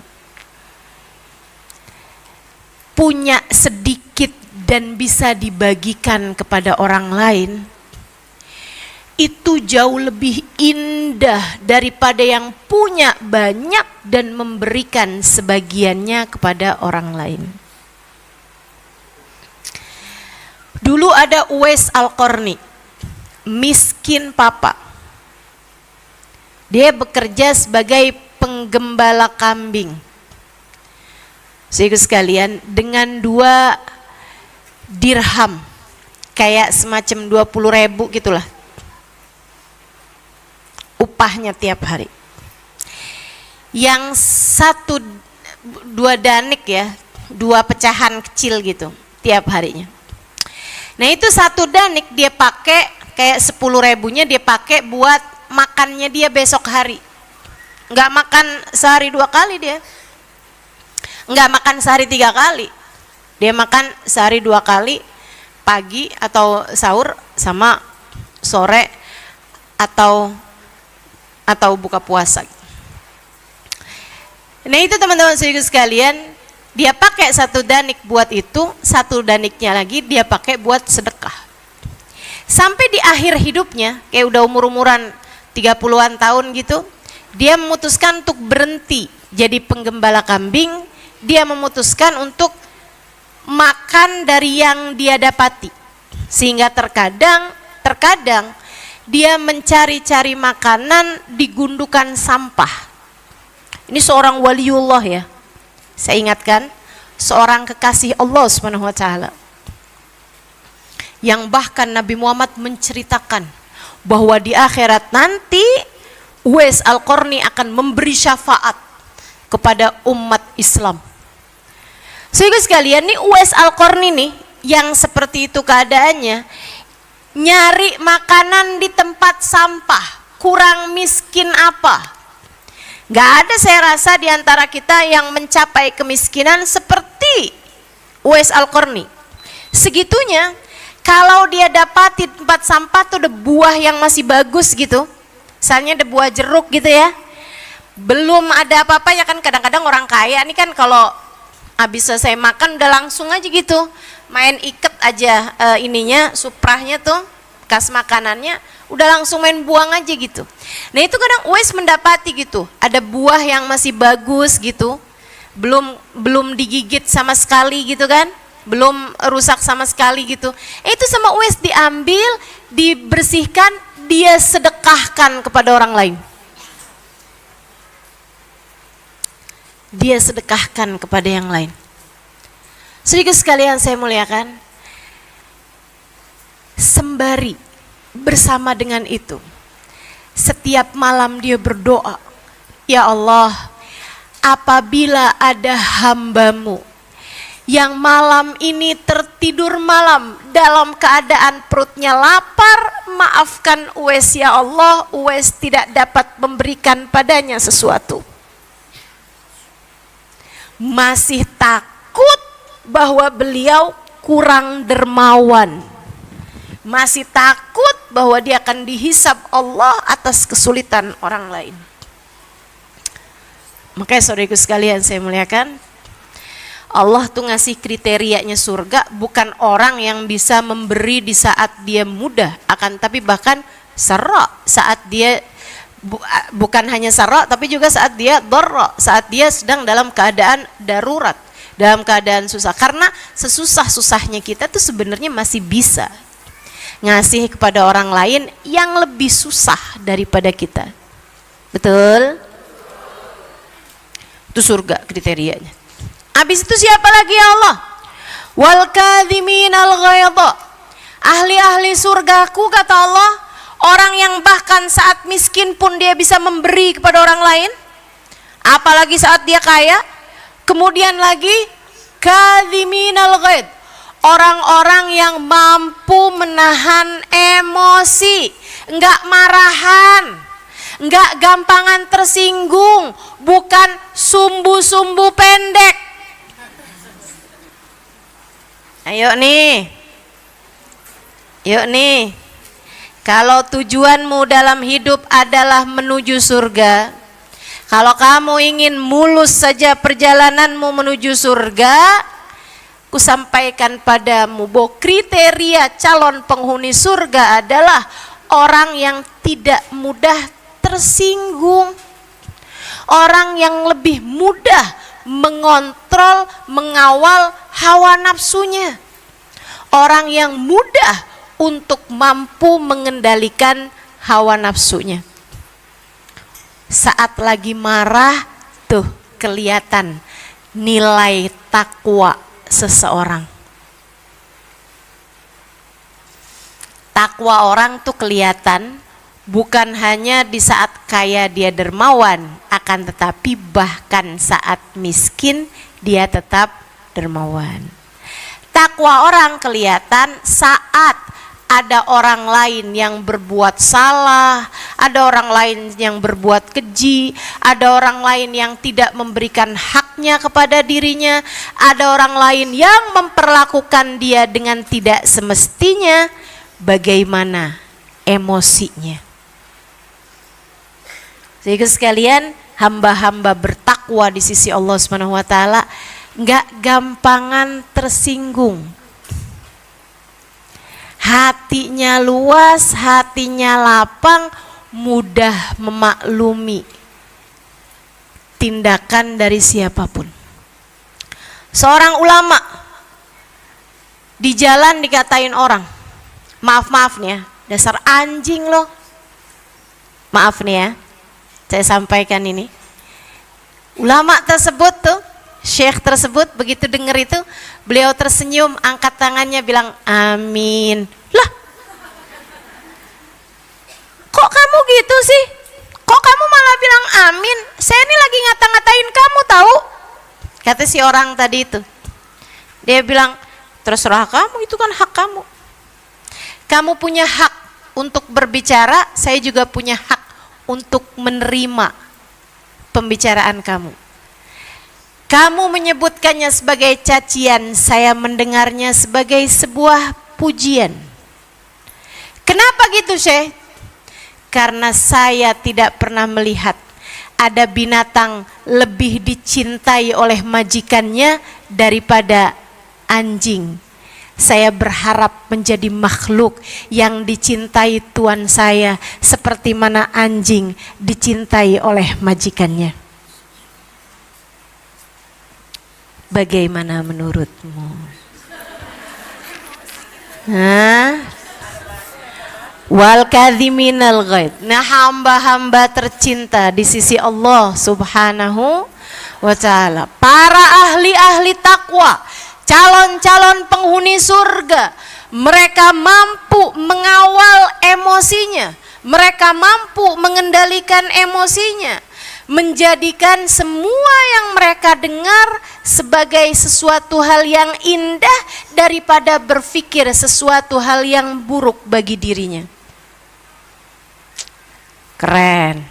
sedikit dan bisa dibagikan kepada orang lain. Itu jauh lebih indah daripada yang punya banyak dan memberikan sebagiannya kepada orang lain. Dulu ada Uwais Al-Qarni, miskin papa. Dia bekerja sebagai penggembala kambing. Saudara sekalian, dengan 2 dirham, kayak semacam 20.000 gitulah upahnya tiap hari. Yang 2 danik ya, 2 pecahan kecil gitu tiap harinya. Nah itu 1 danik dia pakai, kayak 10.000-nya dia pakai buat makannya dia besok hari. Nggak makan sehari 2 kali dia, nggak makan sehari 3 kali, dia makan sehari 2 kali, pagi atau sahur sama sore atau buka puasa. Nah itu teman-teman saudara sekalian, dia pakai 1 danik buat itu, 1 daniknya lagi dia pakai buat sedekah. Sampai di akhir hidupnya, kayak udah umur-umuran 30-an tahun gitu, dia memutuskan untuk berhenti jadi penggembala kambing. Dia memutuskan untuk makan dari yang dia dapati, sehingga terkadang dia mencari-cari makanan di gundukan sampah. Ini seorang waliullah ya, saya ingatkan, seorang kekasih Allah Subhanahu wa taala, yang bahkan Nabi Muhammad menceritakan bahwa di akhirat nanti Uwais Al-Qarni akan memberi syafaat kepada umat Islam. Saudara sekalian, nih Uwais Al-Qarni nih yang seperti itu keadaannya, nyari makanan di tempat sampah, kurang miskin apa? Gak ada saya rasa di antara kita yang mencapai kemiskinan seperti Uwais Al-Qarni. Segitunya, kalau dia dapati tempat sampah tuh ada buah yang masih bagus gitu, misalnya ada buah jeruk gitu ya, belum ada apa-apa ya kan. Kadang-kadang orang kaya nih kan kalau habis selesai makan udah langsung aja gitu main iket aja ininya suprahnya tuh kas makanannya udah langsung main buang aja gitu. Nah itu kadang Uwais mendapati gitu ada buah yang masih bagus gitu, belum digigit sama sekali gitu kan, belum rusak sama sekali gitu. Itu sama Uwais diambil, dibersihkan, dia sedekahkan kepada orang lain. Dia sedekahkan kepada yang lain. Sedikit sekalian saya muliakan, sembari bersama dengan itu, setiap malam dia berdoa, ya Allah, apabila ada hambamu yang malam ini tertidur malam dalam keadaan perutnya lapar, maafkan Uwais ya Allah, Uwais tidak dapat memberikan padanya sesuatu. Masih takut bahwa beliau kurang dermawan, masih takut bahwa dia akan dihisab Allah atas kesulitan orang lain. Makanya saudaraku sekalian saya muliakan, Allah tuh ngasih kriterianya surga bukan orang yang bisa memberi di saat dia mudah, akan tapi bahkan sarra saat dia bukan hanya sarra tapi juga saat dia dharra, saat dia sedang dalam keadaan darurat, dalam keadaan susah. Karena sesusah-susahnya kita tuh sebenarnya masih bisa ngasih kepada orang lain yang lebih susah daripada kita. Betul? Itu surga kriterianya. Habis itu siapa lagi ya Allah? Wal kadhiminal ghaidha. Ahli-ahli surgaku kata Allah, orang yang bahkan saat miskin pun dia bisa memberi kepada orang lain, apalagi saat dia kaya. Kemudian lagi kadhiminal ghaidh, orang-orang yang mampu menahan emosi, enggak marahan, enggak gampangan tersinggung, bukan sumbu-sumbu pendek. Ayo nih, yuk nih, kalau tujuanmu dalam hidup adalah menuju surga, kalau kamu ingin mulus saja perjalananmu menuju surga, kusampaikan padamu bahwa kriteria calon penghuni surga adalah orang yang tidak mudah tersinggung, orang yang lebih mudah mengontrol, mengawal hawa nafsunya, orang yang mudah untuk mampu mengendalikan hawa nafsunya. Saat lagi marah tuh kelihatan nilai takwa seseorang. Takwa orang tuh kelihatan bukan hanya di saat kaya dia dermawan, akan tetapi bahkan saat miskin dia tetap dermawan. Takwa orang kelihatan saat ada orang lain yang berbuat salah, ada orang lain yang berbuat keji, ada orang lain yang tidak memberikan haknya kepada dirinya, ada orang lain yang memperlakukan dia dengan tidak semestinya, bagaimana emosinya. Jadi sekalian, hamba-hamba bertakwa di sisi Allah Subhanahu wa taala enggak gampangan tersinggung. Hatinya luas, hatinya lapang, mudah memaklumi tindakan dari siapapun. Seorang ulama di jalan dikatain orang, maaf nih ya, dasar anjing loh. Maaf nih ya, saya sampaikan ini. Ulama tersebut tuh, syekh tersebut begitu dengar itu, beliau tersenyum, angkat tangannya bilang amin. Lah, kok kamu gitu sih? Kok kamu malah bilang amin? Saya ini lagi ngata-ngatain kamu tahu. Kata si orang tadi itu. Dia bilang, terserah kamu, itu kan hak kamu. Kamu punya hak untuk berbicara, saya juga punya hak untuk menerima pembicaraan kamu. Kamu menyebutkannya sebagai cacian, saya mendengarnya sebagai sebuah pujian. Kenapa gitu, Syekh? Karena saya tidak pernah melihat ada binatang lebih dicintai oleh majikannya daripada anjing. Saya berharap menjadi makhluk yang dicintai Tuhan saya seperti mana anjing dicintai oleh majikannya. Bagaimana menurutmu? Wal kadhiminal ghaid. Nah, hamba-hamba tercinta di sisi Allah Subhanahu wa taala, para ahli-ahli takwa, calon-calon penghuni surga, mereka mampu mengawal emosinya, mereka mampu mengendalikan emosinya, menjadikan semua yang mereka dengar sebagai sesuatu hal yang indah daripada berpikir sesuatu hal yang buruk bagi dirinya. Keren,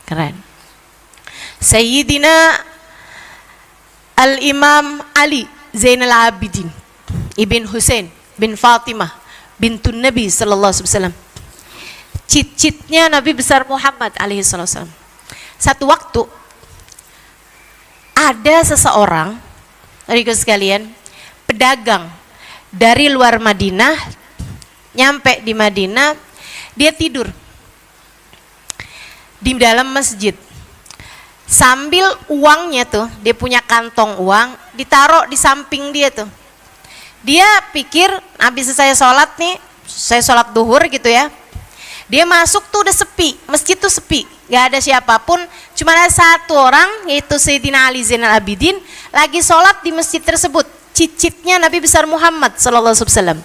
keren. Sayyidina Al-Imam Ali Zainal Abidin Ibn Husain bin Fatimah bintun Nabi sallallahu alaihi wasallam, cicitnya Nabi besar Muhammad alaihi wasallam. Satu waktu ada seseorang, adik sekalian, pedagang dari luar Madinah, nyampe di Madinah, dia tidur di dalam masjid. Sambil uangnya tuh, dia punya kantong uang, ditaruh di samping dia tuh. Dia pikir habis saya sholat nih, saya sholat duhur gitu ya. Dia masuk tuh udah sepi, masjid tuh sepi, gak ada siapapun, cuma ada satu orang, yaitu Sayyidina Ali Zainal Abidin, lagi sholat di masjid tersebut. Cicitnya Nabi besar Muhammad sallallahu alaihi wasallam,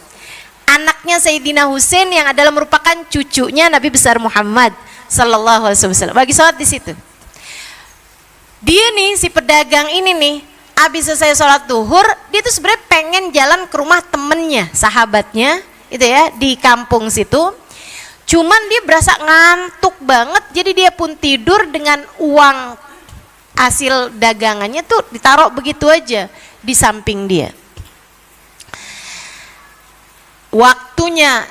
anaknya Sayyidina Husain yang adalah merupakan cucunya Nabi besar Muhammad sallallahu alaihi wasallam, lagi sholat di situ. Dia nih, si pedagang ini nih, habis selesai sholat duhur, dia tuh sebenarnya pengen jalan ke rumah temennya, sahabatnya, itu ya, di kampung situ. Cuman dia berasa ngantuk banget, jadi dia pun tidur dengan uang hasil dagangannya tuh ditaruh begitu aja di samping dia. Waktunya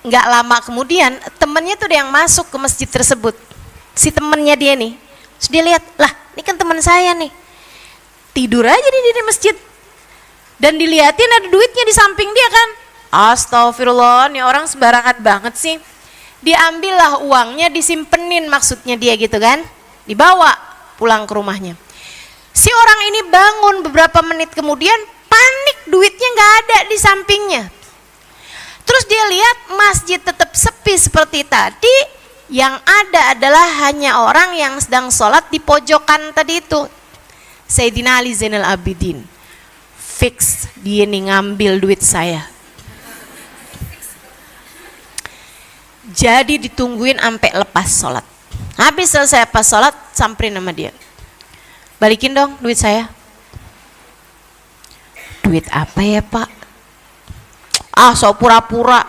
nggak lama kemudian, temennya tuh ada yang masuk ke masjid tersebut, si temennya dia nih. Terus dia lihat, lah ini kan teman saya nih, tidur aja di masjid, dan dilihatin ada duitnya di samping dia kan. Astagfirullah, nih orang sembarangan banget sih. Diambillah uangnya, disimpenin maksudnya dia gitu kan, dibawa pulang ke rumahnya. Si orang ini bangun beberapa menit kemudian, panik, duitnya nggak ada di sampingnya. Terus dia lihat masjid tetap sepi seperti tadi, yang ada adalah hanya orang yang sedang sholat di pojokan tadi itu. Sayyidina Ali Zainal Abidin, fix dia nih ngambil duit saya. Jadi ditungguin sampai lepas sholat. Habis selesai pas sholat, samperin sama dia, balikin dong duit saya. Duit apa ya pak? Ah, so pura-pura.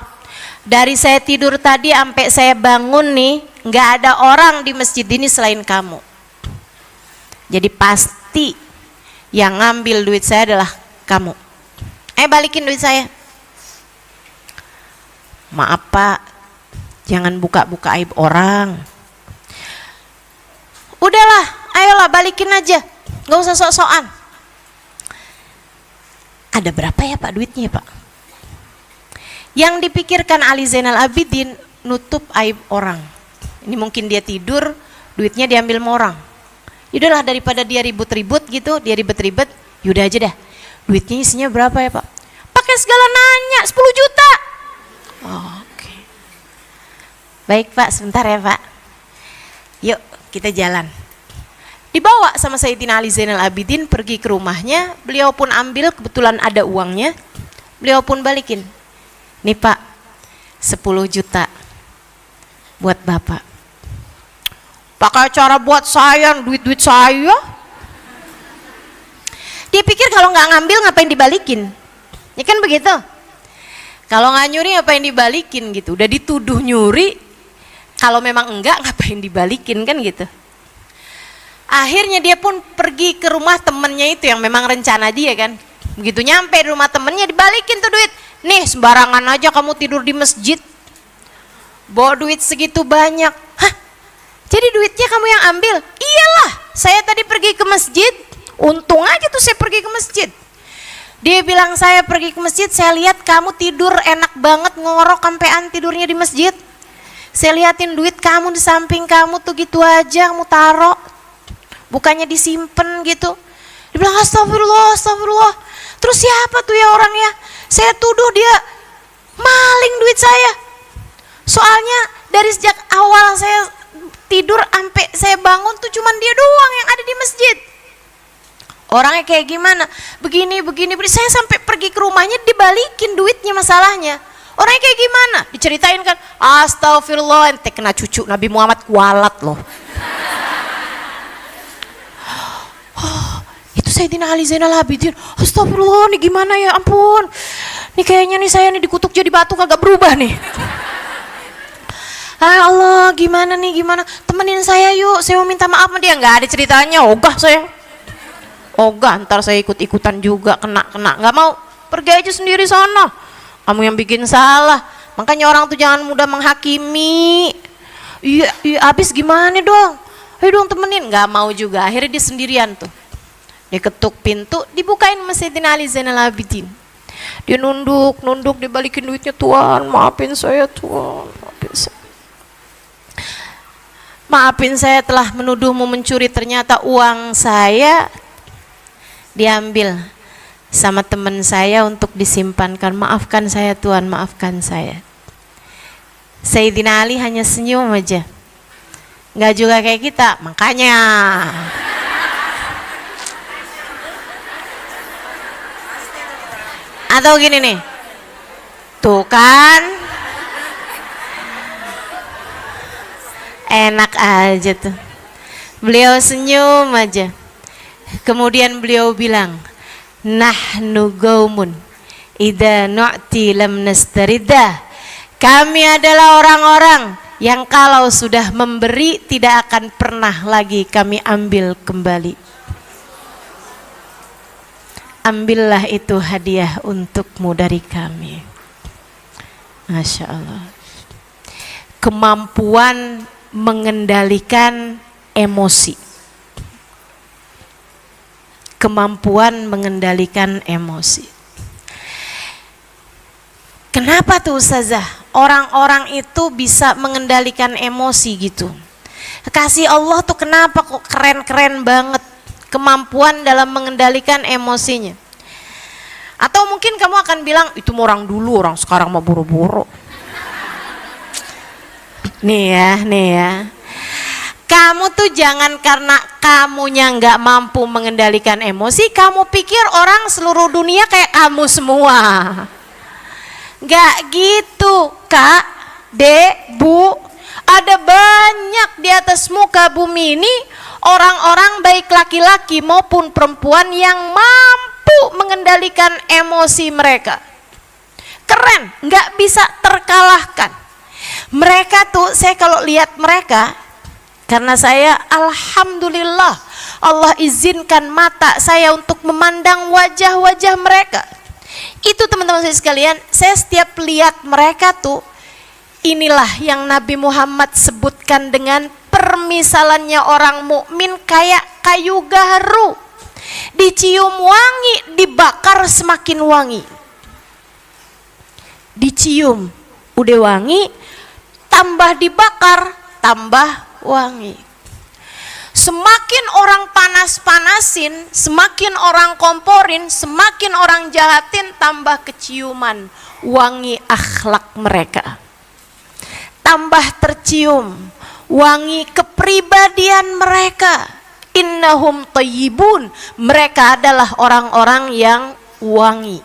Dari saya tidur tadi sampai saya bangun nih, nggak ada orang di masjid ini selain kamu. Jadi pasti yang ngambil duit saya adalah kamu. Balikin duit saya. Maaf pak, jangan buka-buka aib orang. Udahlah, ayolah balikin aja, nggak usah sok-sokan. Ada berapa ya pak duitnya pak? Yang dipikirkan Ali Zainal Abidin, nutup aib orang. Ini mungkin dia tidur, duitnya diambil sama orang. Yaudahlah, daripada dia ribut-ribut gitu, dia ribet-ribet, yaudah aja dah, duitnya isinya berapa ya pak? Pakai segala nanya, 10 juta. Oh, oke. Baik pak, sebentar ya pak, yuk kita jalan. Dibawa sama Sayyidina Ali Zainal Abidin pergi ke rumahnya. Beliau pun ambil, kebetulan ada uangnya, beliau pun balikin. Nih pak, 10 juta buat bapak. Pakai cara buat saya, duit-duit saya. Dia pikir kalau nggak ngambil ngapain dibalikin, ya kan begitu. Kalau nggak nyuri ngapain dibalikin gitu. Udah dituduh nyuri, kalau memang enggak ngapain dibalikin kan gitu. Akhirnya dia pun pergi ke rumah temennya itu yang memang rencana dia kan. Begitu nyampe di rumah temennya, dibalikin tuh duit. Nih sembarangan aja kamu tidur di masjid, bawa duit segitu banyak. Hah? Jadi duitnya kamu yang ambil? Iyalah, saya tadi pergi ke masjid, untung aja tuh saya pergi ke masjid. Dia bilang saya pergi ke masjid, saya lihat kamu tidur enak banget, ngorok sampean tidurnya di masjid. Saya liatin duit kamu di samping kamu tuh gitu aja kamu taruh, bukannya disimpan gitu. Dia bilang astagfirullah, astagfirullah. Terus siapa tuh ya orangnya? Saya tuduh dia maling duit saya. Soalnya dari sejak awal saya tidur sampai saya bangun tuh cuman dia doang yang ada di masjid. Orangnya kayak gimana? Begini. Saya sampai pergi ke rumahnya dibalikin duitnya masalahnya. Orangnya kayak gimana? Diceritain kan, astagfirullah, ente kena cucu Nabi Muhammad kualat loh. Itu Sayyidina Ali Zainal Abidin. Astagfirullah, nih gimana ya, ampun. Nih kayaknya nih saya nih dikutuk jadi batu kagak berubah nih. Allah, gimana nih, gimana? Temenin saya yuk, saya mau minta maaf sama dia. Nggak ada ceritanya, ogah saya. Ogah, ntar saya ikut-ikutan juga, kena. Nggak mau, pergi aja sendiri sana. Kamu yang bikin salah. Makanya orang tuh jangan mudah menghakimi. Iya, abis gimana dong? Ayo dong temenin. Nggak mau juga, akhirnya dia sendirian tuh. Dia ketuk pintu, dibukain sama Sayyidina Ali Zainal Abidin. Dia nunduk, dibalikin duitnya. Tuhan, maafin saya Tuhan, maafin saya telah menuduhmu mencuri, ternyata uang saya diambil sama teman saya untuk disimpankan. Maafkan saya Tuhan, maafkan saya. Sayyidina Ali hanya senyum aja, nggak juga kayak kita. Makanya atau gini nih, tuh kan enak aja tuh, beliau senyum aja. Kemudian beliau bilang, nahnu gaumun idza nu'ti lam nastariddah. Kami adalah orang-orang yang kalau sudah memberi tidak akan pernah lagi kami ambil kembali. Ambillah itu hadiah untukmu dari kami. Masya Allah. Kemampuan mengendalikan emosi. Kemampuan mengendalikan emosi. Kenapa tuh Ustazah orang-orang itu bisa mengendalikan emosi gitu? Kasih Allah tuh kenapa kok keren-keren banget kemampuan dalam mengendalikan emosinya? Atau mungkin kamu akan bilang itu orang dulu, orang sekarang mah buru-buru. Nih ya. Kamu tuh jangan karena kamunya nggak mampu mengendalikan emosi, kamu pikir orang seluruh dunia kayak kamu semua. Nggak gitu, Kak, Dek, Bu. Ada banyak di atas muka bumi ini orang-orang baik laki-laki maupun perempuan yang mampu mengendalikan emosi mereka. Keren, nggak bisa terkalahkan. Mereka tuh, saya kalau lihat mereka, karena saya alhamdulillah Allah izinkan mata saya untuk memandang wajah-wajah mereka. Itu teman-teman saya sekalian, saya setiap lihat mereka tuh, inilah yang Nabi Muhammad sebutkan dengan permisalannya orang mukmin kayak kayu gaharu. Dicium wangi, dibakar semakin wangi. Dicium udah wangi, tambah dibakar tambah wangi. Semakin orang panas-panasin, semakin orang komporin, semakin orang jahatin, tambah keciuman wangi akhlak mereka. Tambah tercium wangi kepribadian mereka. Innahum thayyibun, mereka adalah orang-orang yang wangi.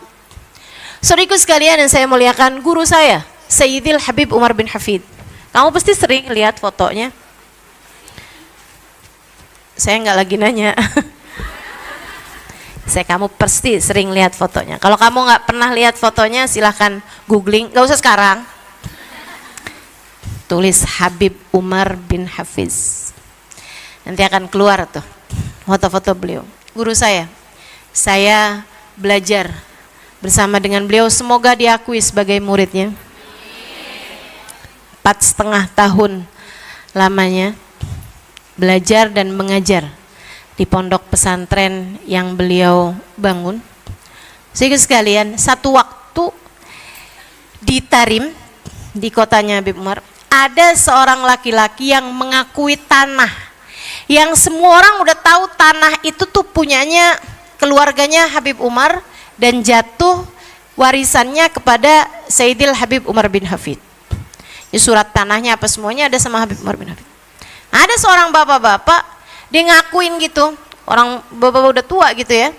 Saudaraku sekalian yang saya muliakan, guru saya Sayyidil Habib Umar bin Hafid. Kamu pasti sering lihat fotonya. Saya nggak lagi nanya. Kamu pasti sering lihat fotonya. Kalau kamu nggak pernah lihat fotonya, silahkan googling. Nggak usah sekarang. Tulis Habib Umar bin Hafiz. Nanti akan keluar tuh foto-foto beliau. Guru saya belajar bersama dengan beliau. Semoga diakui sebagai muridnya. 4,5 tahun lamanya. belajar dan mengajar di pondok pesantren yang beliau bangun. Sehingga sekalian, satu waktu di Tarim, di kotanya Habib Umar, ada seorang laki-laki yang mengakui tanah yang semua orang udah tahu tanah itu tuh punyanya keluarganya Habib Umar dan jatuh warisannya kepada Sayyidil Habib Umar bin Hafid. Ya, surat tanahnya apa semuanya ada sama Habib Umar bin Hafid. Ada seorang bapak-bapak, dia ngakuin gitu, orang bapak-bapak udah tua gitu ya,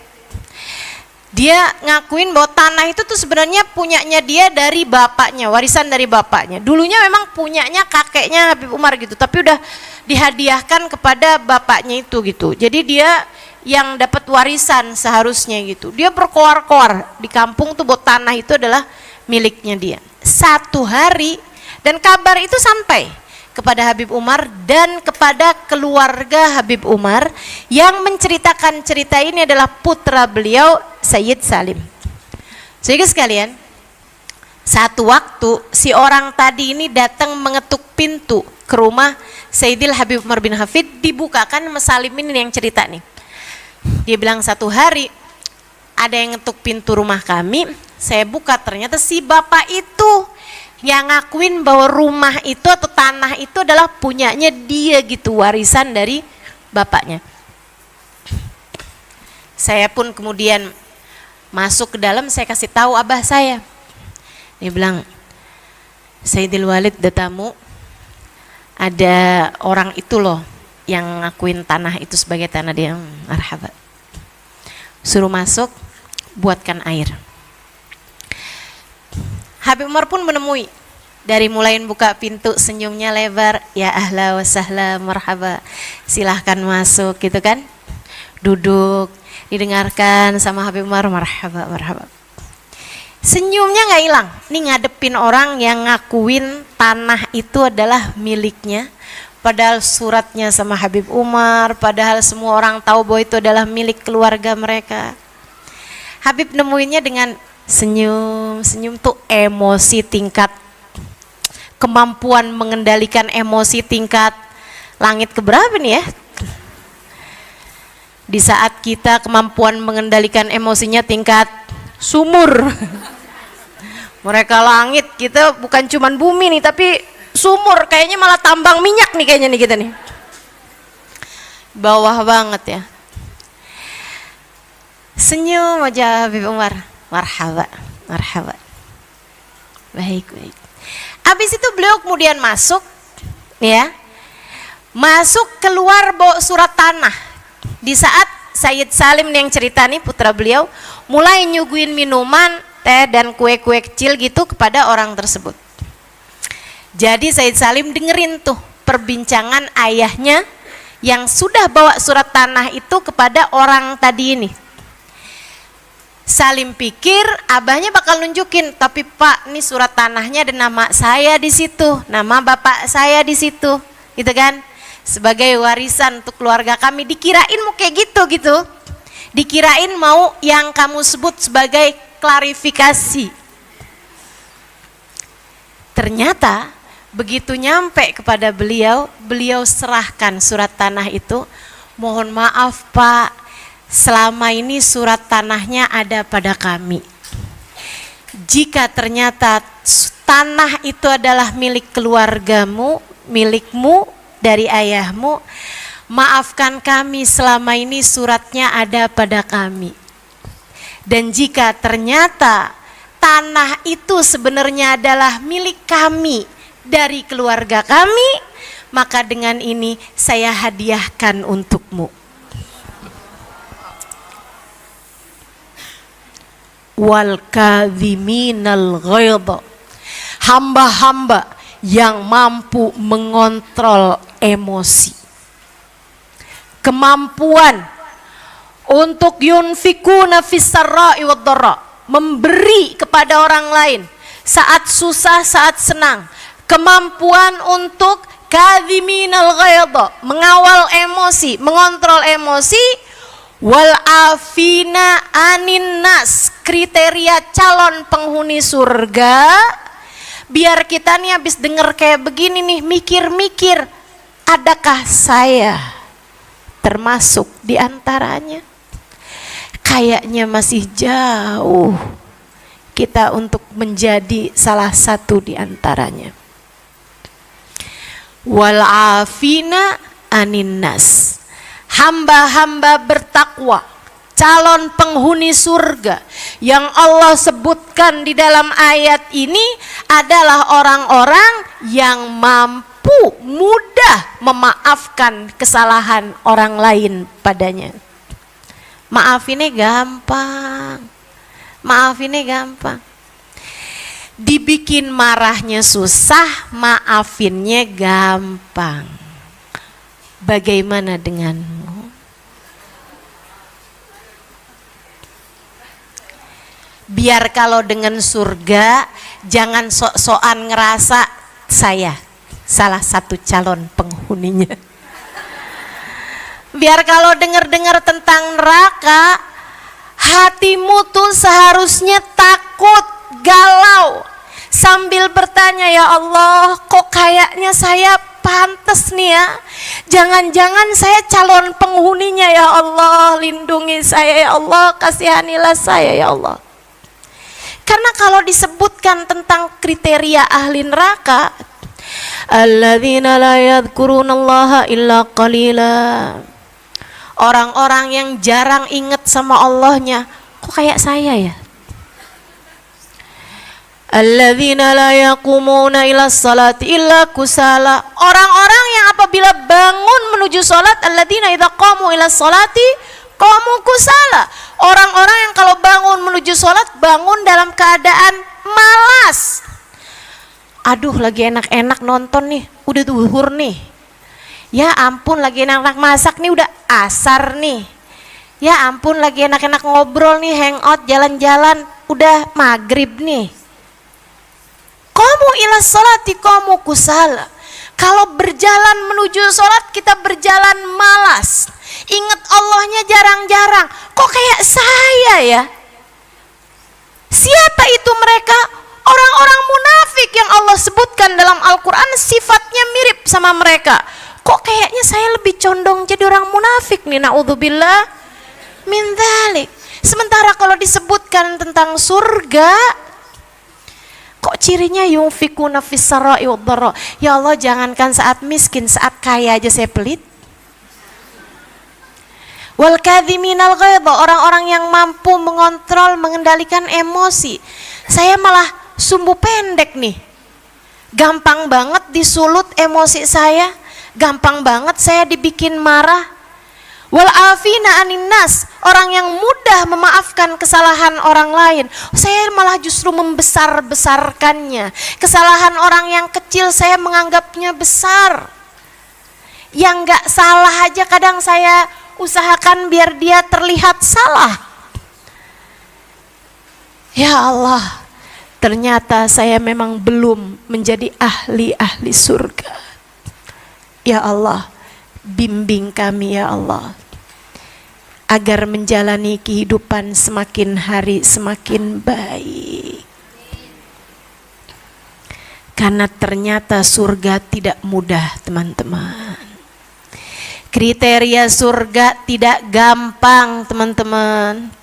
dia ngakuin bahwa tanah itu tuh sebenarnya punyanya dia dari bapaknya, warisan dari bapaknya. Dulunya memang punyanya kakeknya Habib Umar gitu, tapi udah dihadiahkan kepada bapaknya itu gitu. Jadi dia yang dapat warisan seharusnya gitu. Dia berkoar-koar di kampung tuh bahwa tanah itu adalah miliknya dia. Satu hari, dan kabar itu sampai kepada Habib Umar dan kepada keluarga Habib Umar, yang menceritakan cerita ini adalah putra beliau Sayyid Salim. Sehingga sekalian, satu waktu si orang tadi ini datang mengetuk pintu ke rumah Sayyidil Habib Umar bin Hafid, dibukakan sama Salim ini yang cerita nih. Dia bilang, satu hari ada yang ngetuk pintu rumah kami, saya buka, ternyata si bapak itu yang ngakuin bahwa rumah itu atau tanah itu adalah punyanya dia gitu, warisan dari bapaknya. Saya pun kemudian masuk ke dalam, saya kasih tahu abah saya. Dia bilang, Sayyidil Walid datamu, ada orang itu loh yang ngakuin tanah itu sebagai tanah dia. Marhaba. Suruh masuk, buatkan air. Habib Umar pun menemui, dari mulai buka pintu senyumnya lebar, ya ahla wa sahla marhaba, silahkan masuk gitu kan, duduk, didengarkan sama Habib Umar, marhaba marhaba. Senyumnya nggak hilang, nih ngadepin orang yang ngakuin tanah itu adalah miliknya, padahal suratnya sama Habib Umar, padahal semua orang tahu bahwa itu adalah milik keluarga mereka. Habib nemuinnya dengan senyum, senyum tuh emosi tingkat, kemampuan mengendalikan emosi tingkat langit keberapa nih ya? Di saat kita kemampuan mengendalikan emosinya tingkat sumur, mereka langit, kita bukan cuman bumi nih tapi sumur, kayaknya malah tambang minyak nih kayaknya nih kita nih, bawah banget ya. Senyum aja Habib Umar, marhaba, marhaba. Baik, baik. Habis itu beliau kemudian masuk, ya, masuk keluar bawa surat tanah. Di saat Sayyid Salim yang cerita nih, putra beliau, mulai nyuguhin minuman, teh dan kue-kue kecil gitu kepada orang tersebut. Jadi Sayyid Salim dengerin tuh perbincangan ayahnya yang sudah bawa surat tanah itu kepada orang tadi ini. Salim pikir abahnya bakal nunjukin, tapi Pak, ini surat tanahnya ada nama saya di situ, nama bapak saya di situ, gitu kan? Sebagai warisan untuk keluarga kami. Dikirain mau kayak gitu, dikirain mau yang kamu sebut sebagai klarifikasi. Ternyata begitu nyampe kepada beliau, beliau serahkan surat tanah itu. Mohon maaf Pak, selama ini surat tanahnya ada pada kami. Jika ternyata tanah itu adalah milik keluargamu, milikmu dari ayahmu, maafkan kami, selama ini suratnya ada pada kami. Dan jika ternyata tanah itu sebenarnya adalah milik kami dari keluarga kami, maka dengan ini saya hadiahkan untukmu. Wal kadhiminal ghaidha, hamba-hamba yang mampu mengontrol emosi, kemampuan untuk yunfikuna fis-sarra'i wad-dharra, memberi kepada orang lain saat susah, saat senang, kemampuan untuk kadhiminal ghaidha, mengawal emosi, mengontrol emosi, wal afina anin nas, kriteria calon penghuni surga. Biar kita nih habis denger kayak begini nih mikir-mikir, Adakah saya termasuk di antaranya? Kayaknya masih jauh kita untuk menjadi salah satu di antaranya. Wal afina anin nas. Hamba-hamba bertakwa, calon penghuni surga yang Allah sebutkan di dalam ayat ini adalah orang-orang yang mampu mudah memaafkan kesalahan orang lain padanya. Maafinnya gampang. Maafinnya gampang. Dibikin marahnya susah, maafinnya gampang. Bagaimana denganmu? Biar kalau dengan surga jangan sok-sokan ngerasa saya salah satu calon penghuninya. Biar kalau dengar-dengar tentang neraka, hatimu tuh seharusnya takut, galau, sambil bertanya, ya Allah, kok kayaknya saya pantes nih ya, jangan-jangan saya calon penghuninya, ya Allah, lindungi saya ya Allah, kasihanilah saya ya Allah. Karena kalau disebutkan tentang kriteria ahli neraka, alladzina la yadhkurunallaha illa qalila, orang-orang yang jarang ingat sama Allahnya. Kok kayak saya ya? Alladzina la yaqumuna ila salati illa kusala, orang-orang yang apabila bangun menuju salat, alladzina idza qamu ila salati qamu kusala, orang-orang yang kalau bangun menuju salat bangun dalam keadaan malas. Aduh, lagi enak-enak nonton nih, udah duhur nih. Ya ampun, lagi enak-enak masak nih, udah asar nih. Ya ampun, lagi enak-enak ngobrol nih, hangout, jalan-jalan, udah maghrib nih. Qamu ila sholati qamu kusala. Kalau berjalan menuju sholat kita berjalan malas, ingat Allahnya jarang-jarang. Kok kayak saya ya? Siapa itu mereka? Orang-orang munafik yang Allah sebutkan dalam Al-Quran sifatnya mirip sama mereka. Kok kayaknya saya lebih condong jadi orang munafik nih, na'udzubillah min dzalik. Sementara kalau disebutkan tentang surga, kok cirinya yunfikuna fis sarai wad dharra. Ya Allah, jangankan saat miskin, saat kaya aja saya pelit. Wal kadhiminal ghaidha, orang-orang yang mampu mengontrol, mengendalikan emosi. Saya malah sumbu pendek nih. Gampang banget disulut emosi saya, gampang banget saya dibikin marah. Wal afina anin nas, orang yang mudah memaafkan kesalahan orang lain. Saya malah justru membesar-besarkannya. Kesalahan orang yang kecil saya menganggapnya besar. Yang enggak salah aja kadang saya usahakan biar dia terlihat salah. Ya Allah, ternyata saya memang belum menjadi ahli-ahli surga. Ya Allah, bimbing kami ya Allah, agar menjalani kehidupan semakin hari semakin baik. Karena ternyata surga tidak mudah teman-teman. Kriteria surga tidak gampang teman-teman.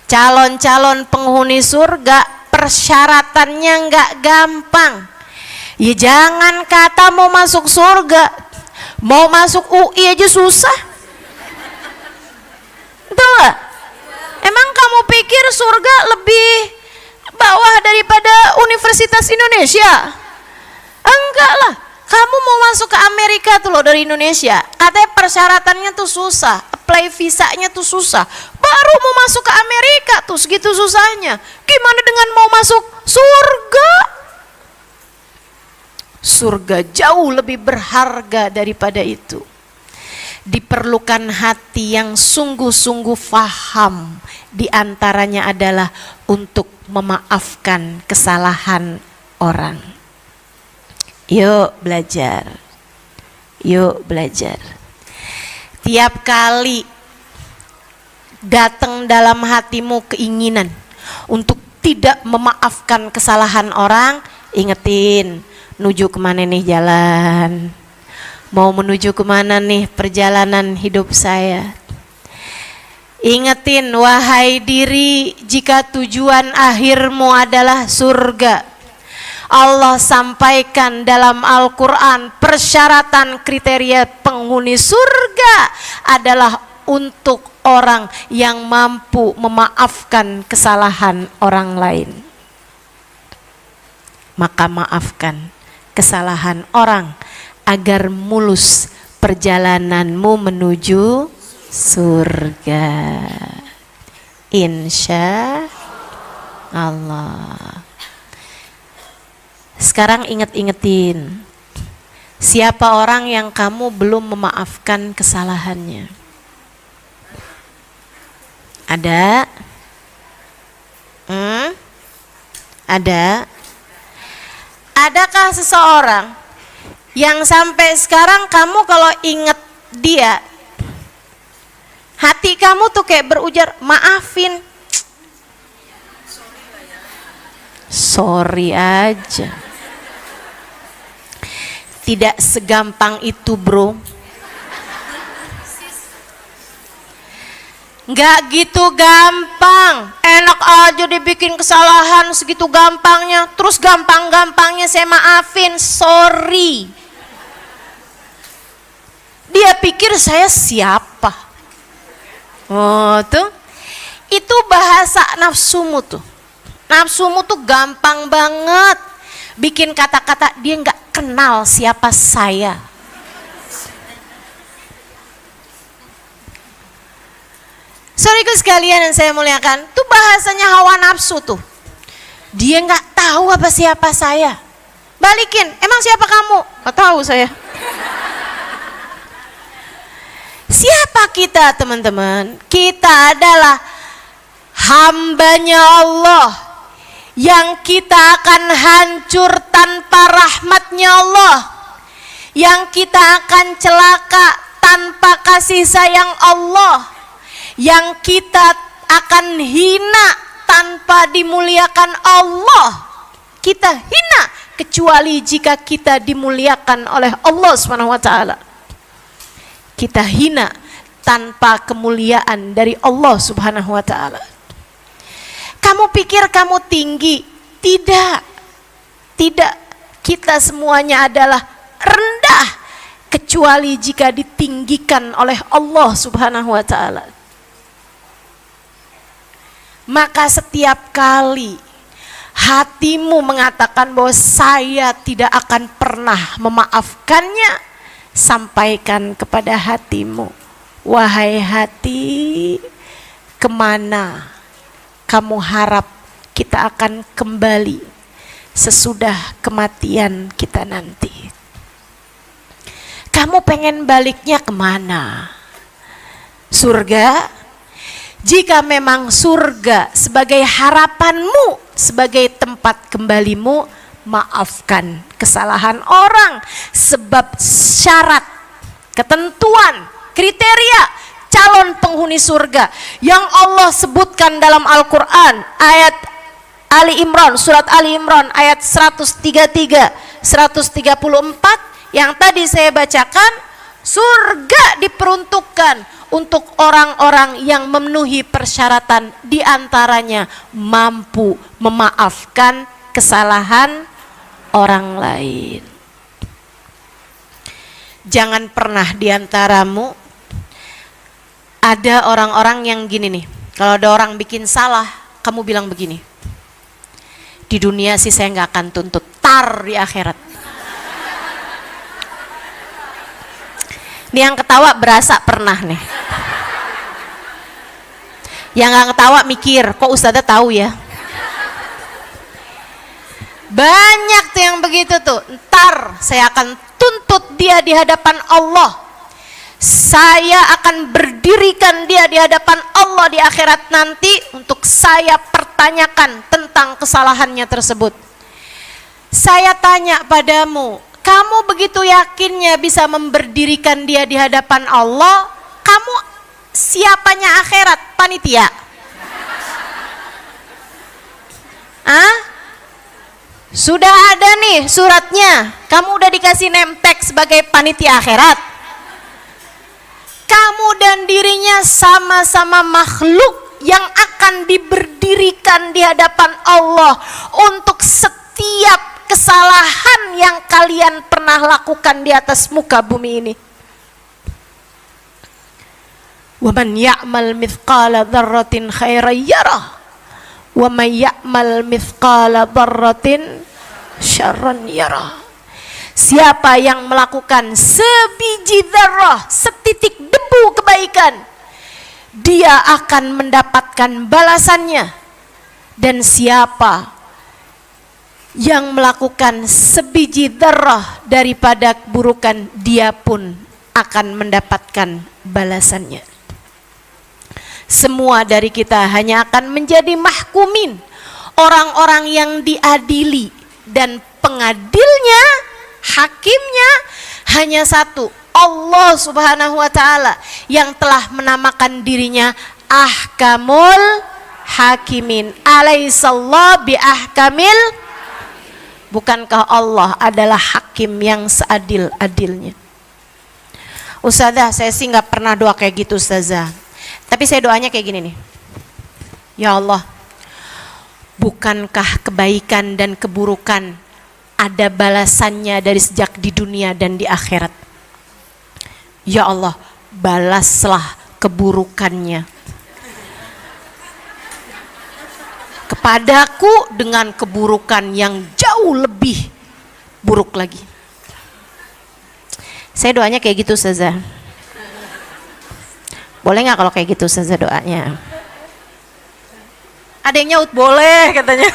Calon-calon penghuni surga persyaratannya nggak gampang. Ya jangan kata mau masuk surga, mau masuk UI aja susah. Betul gak? Emang kamu pikir surga lebih bawah daripada Universitas Indonesia? Enggak lah. Kamu mau masuk ke Amerika tuh loh dari Indonesia, katanya persyaratannya tuh susah, apply visanya tuh susah. Baru mau masuk ke Amerika tuh segitu susahnya. Gimana dengan mau masuk surga? Surga jauh lebih berharga daripada itu. Diperlukan hati yang sungguh-sungguh faham. Di antaranya adalah untuk memaafkan kesalahan orang. Yuk belajar. Yuk belajar. Tiap kali datang dalam hatimu keinginan untuk tidak memaafkan kesalahan orang, ingetin, nuju kemana nih jalan? Mau menuju kemana nih perjalanan hidup saya? Ingetin, wahai diri, jika tujuan akhirmu adalah surga. Allah sampaikan dalam Al-Quran, persyaratan kriteria penghuni surga adalah untuk orang yang mampu memaafkan kesalahan orang lain. Maka maafkan kesalahan orang agar mulus perjalananmu menuju surga. Insya Allah. Sekarang inget-ingetin, siapa orang yang kamu belum memaafkan kesalahannya? Ada? Ada? Adakah seseorang yang sampai sekarang kamu kalau inget dia, hati kamu tuh kayak berujar, maafin, sorry aja. Tidak segampang itu, bro. Nggak gitu gampang. Enak aja dibikin kesalahan segitu gampangnya, terus gampang-gampangnya saya maafin, sorry. Dia pikir saya siapa? Oh tuh, itu bahasa nafsumu tuh. Nafsumu tuh gampang banget bikin kata-kata dia nggak kenal siapa saya. Saudaraku sekalian yang saya muliakan, tuh bahasanya hawa nafsu tuh. Dia nggak tahu apa siapa saya. Balikin, emang siapa kamu? Nggak tahu saya. Siapa kita, teman-teman? Kita adalah hambanya Allah yang kita akan hancur tanpa rahmatnya Allah, yang kita akan celaka tanpa kasih sayang Allah, yang kita akan hina tanpa dimuliakan Allah. Kita hina kecuali jika kita dimuliakan oleh Allah SWT. Kita hina tanpa kemuliaan dari Allah Subhanahu wa taala. Kamu pikir kamu tinggi? Tidak. Tidak. Kita semuanya adalah rendah kecuali jika ditinggikan oleh Allah Subhanahu wa taala. Maka setiap kali hatimu mengatakan bahwa saya tidak akan pernah memaafkannya, sampaikan kepada hatimu, wahai hati, kemana kamu harap kita akan kembali sesudah kematian kita nanti? Kamu pengen baliknya kemana? Surga? Jika memang surga sebagai harapanmu, sebagai tempat kembalimu, maafkan kesalahan orang, sebab syarat, ketentuan, kriteria calon penghuni surga yang Allah sebutkan dalam Al-Quran, ayat Ali Imran, surat Ali Imran ayat 133, 134 yang tadi saya bacakan. Surga diperuntukkan untuk orang-orang yang memenuhi persyaratan, diantaranya mampu memaafkan kesalahan orang lain. Jangan pernah diantaramu ada orang-orang yang gini nih, kalau ada orang bikin salah, kamu bilang begini, di dunia sih saya nggak akan tuntut, tar di akhirat. Ini yang ketawa berasa pernah nih. Yang nggak ketawa mikir, kok ustadzah tahu ya? Banyak tuh yang begitu tuh. Ntar saya akan tuntut dia di hadapan Allah. Saya akan berdirikan dia di hadapan Allah di akhirat nanti untuk saya pertanyakan tentang kesalahannya tersebut. Saya tanya padamu, kamu begitu yakinnya bisa memberdirikan dia di hadapan Allah? Kamu siapanya akhirat? Panitia? Sudah ada nih suratnya, kamu udah dikasih name tag sebagai panitia akhirat. Kamu dan dirinya sama-sama makhluk yang akan diberdirikan di hadapan Allah untuk setiap kesalahan yang kalian pernah lakukan di atas muka bumi ini. Wa man ya'mal mithqala dzarratin khairan yarah wa man ya'mal mithqala dzarratin syarran yarah. Siapa yang melakukan sebiji dzarrah, setitik debu kebaikan, dia akan mendapatkan balasannya. Dan siapa yang melakukan sebiji dzarrah daripada keburukan, dia pun akan mendapatkan balasannya. Semua dari kita hanya akan menjadi mahkumin, orang-orang yang diadili, dan pengadilnya, hakimnya hanya satu, Allah Subhanahu wa ta'ala, yang telah menamakan dirinya Ahkamul Hakimin. Alaihissallahu bi ahkamil. Bukankah Allah adalah hakim yang seadil-adilnya? Ustazah, saya sih nggak pernah doa kayak gitu Ustazah. Tapi saya doanya kayak gini nih. Ya Allah, bukankah kebaikan dan keburukan ada balasannya dari sejak di dunia dan di akhirat? Ya Allah, balaslah keburukannya kepadaku dengan keburukan yang jauh lebih buruk lagi. Saya doanya kayak gitu Ustazah. Boleh nggak kalau kayak gitu Ustazah doanya? Ada yang nyaut boleh katanya.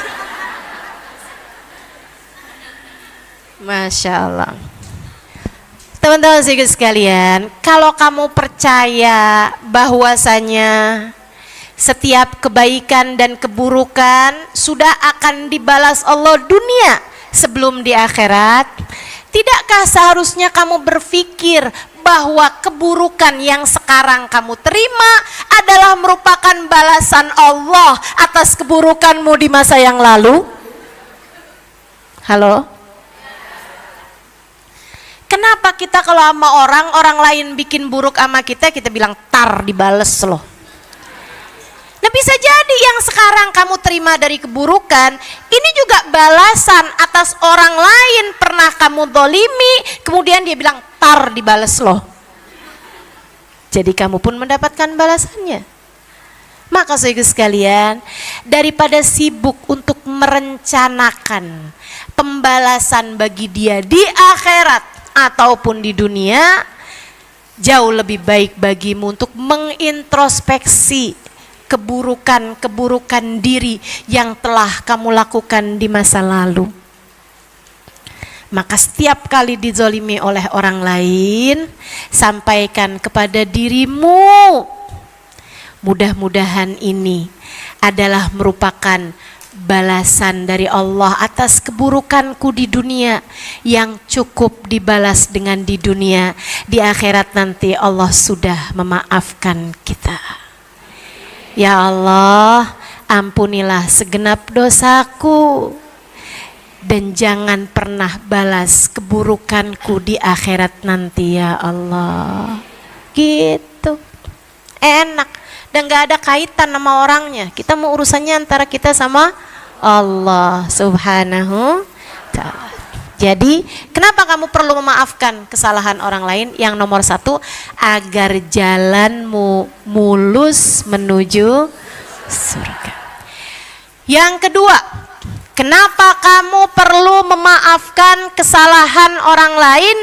Masya Allah. Teman-teman sekalian, kalau kamu percaya bahwasanya setiap kebaikan dan keburukan sudah akan dibalas Allah dunia sebelum di akhirat, tidakkah seharusnya kamu berpikir bahwa keburukan yang sekarang kamu terima adalah merupakan balasan Allah atas keburukanmu di masa yang lalu? Halo? Kenapa kita kalau sama orang lain bikin buruk sama kita bilang tar dibales loh. Nah bisa jadi yang sekarang kamu terima dari keburukan ini juga balasan atas orang lain pernah kamu dolimi, kemudian dia bilang tar dibales loh. Jadi kamu pun mendapatkan balasannya. Maka saudara sekalian, daripada sibuk untuk merencanakan pembalasan bagi dia di akhirat ataupun di dunia, jauh lebih baik bagimu untuk mengintrospeksi keburukan-keburukan diri yang telah kamu lakukan di masa lalu. Maka setiap kali dizolimi oleh orang lain, sampaikan kepada dirimu, mudah-mudahan ini adalah merupakan balasan dari Allah atas keburukanku di dunia yang cukup dibalas dengan di dunia. Di akhirat nanti Allah sudah memaafkan kita. Ya Allah, ampunilah segenap dosaku dan jangan pernah balas keburukanku di akhirat nanti ya Allah. Gitu. Enak dan gak ada kaitan sama orangnya. Kita mau urusannya antara kita sama Allah Subhanahu ta'ala. Jadi kenapa kamu perlu memaafkan kesalahan orang lain? Yang nomor satu, agar jalanmu mulus menuju surga. Yang kedua, kenapa kamu perlu memaafkan kesalahan orang lain?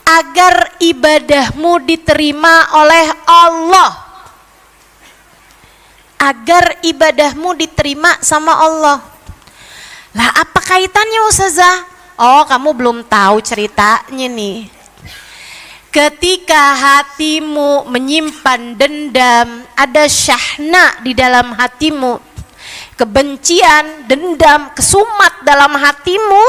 Agar ibadahmu diterima oleh Allah. Agar ibadahmu diterima sama Allah. Lah apa kaitannya Ustazah? Oh, kamu belum tahu ceritanya nih. Ketika hatimu menyimpan dendam, ada syahna di dalam hatimu, kebencian, dendam, kesumat dalam hatimu,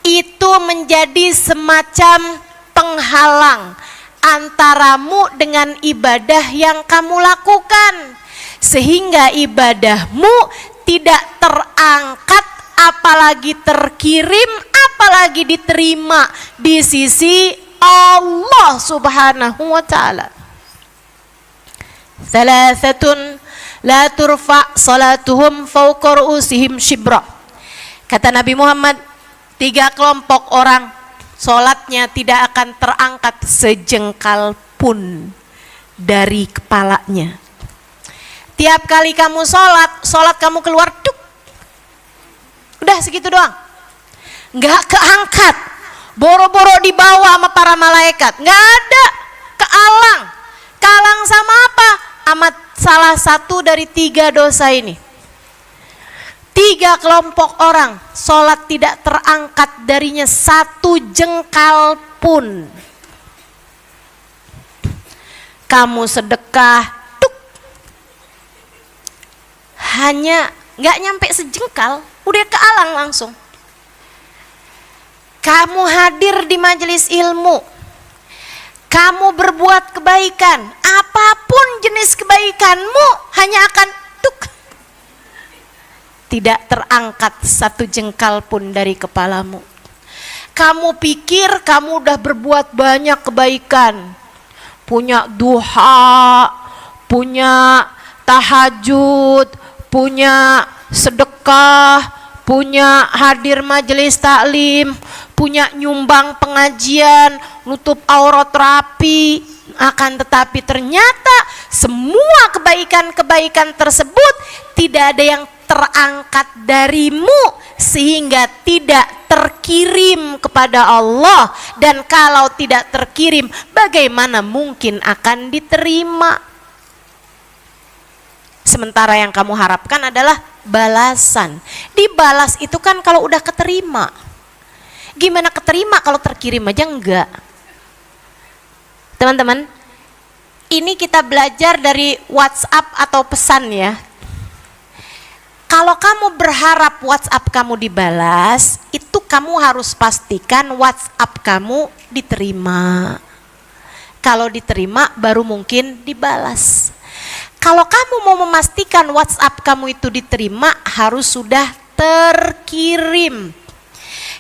itu menjadi semacam penghalang antaramu dengan ibadah yang kamu lakukan, sehingga ibadahmu tidak terangkat apalagi terkirim, apalagi diterima di sisi Allah Subhanahu wa ta'ala. Thalathatun la turfa salatuhum fawqa ru'usihim shibra. Kata Nabi Muhammad, 3 kelompok orang sholatnya tidak akan terangkat sejengkal pun dari kepalanya. Tiap kali kamu sholat kamu keluar duk, udah segitu doang, nggak keangkat, boro-boro dibawa sama para malaikat, nggak ada, kalang sama apa? Amat salah satu dari 3 dosa ini. 3 kelompok orang sholat tidak terangkat darinya 1 jengkal pun. Kamu sedekah hanya nggak nyampe sejengkal, udah kealang langsung. Kamu hadir di majelis ilmu, kamu berbuat kebaikan, apapun jenis kebaikanmu hanya akan tidak terangkat 1 jengkal pun dari kepalamu. Kamu pikir kamu udah berbuat banyak kebaikan, punya duha, punya tahajud, punya sedekah, punya hadir majelis taklim, punya nyumbang pengajian, nutup aurat rapi. Akan tetapi ternyata semua kebaikan-kebaikan tersebut tidak ada yang terangkat darimu sehingga tidak terkirim kepada Allah. Dan kalau tidak terkirim, bagaimana mungkin akan diterima? Sementara yang kamu harapkan adalah balasan. Dibalas itu kan kalau udah keterima. Gimana keterima kalau terkirim aja enggak? Teman-teman, ini kita belajar dari WhatsApp atau pesan ya. Kalau kamu berharap WhatsApp kamu dibalas, itu kamu harus pastikan WhatsApp kamu diterima. Kalau diterima baru mungkin dibalas. Kalau kamu mau memastikan WhatsApp kamu itu diterima, harus sudah terkirim.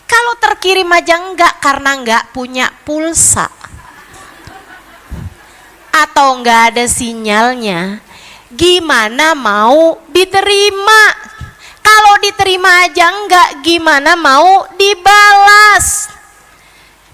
Kalau terkirim aja enggak karena enggak punya pulsa atau enggak ada sinyalnya, gimana mau diterima? Kalau diterima aja enggak, gimana mau dibalas?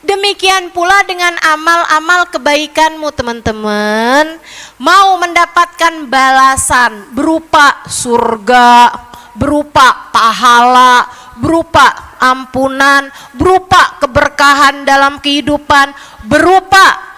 Demikian pula dengan amal-amal kebaikanmu teman-teman. Mau mendapatkan balasan berupa surga, berupa pahala, berupa ampunan, berupa keberkahan dalam kehidupan, berupa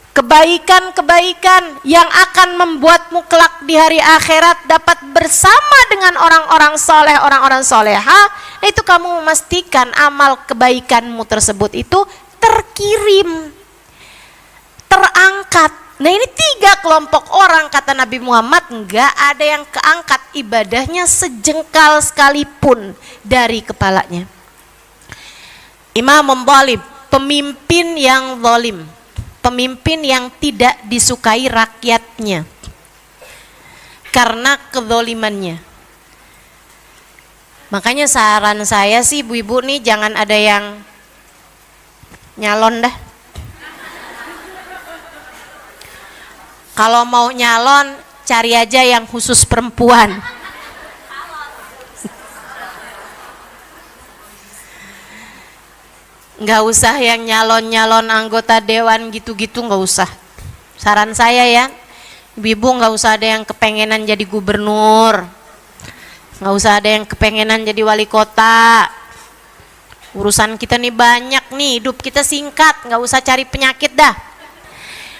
kebaikan-kebaikan yang akan membuatmu kelak di hari akhirat dapat bersama dengan orang-orang soleh, orang-orang soleha. Nah, itu kamu memastikan amal kebaikanmu tersebut itu terkirim, terangkat. Nah, ini 3 kelompok orang kata Nabi Muhammad, enggak ada yang keangkat ibadahnya sejengkal sekalipun dari kepalanya. Imam zalim, pemimpin yang zalim, pemimpin yang tidak disukai rakyatnya karena kezalimannya. Makanya saran saya sih ibu-ibu nih, jangan ada yang nyalon dah. Kalau mau nyalon, cari aja yang khusus perempuan. Nggak usah yang nyalon-nyalon anggota dewan gitu-gitu, nggak usah. Saran saya ya, ibu-ibu nggak usah ada yang kepengenan jadi gubernur, nggak usah ada yang kepengenan jadi wali kota. Urusan kita nih banyak nih, hidup kita singkat, nggak usah cari penyakit dah.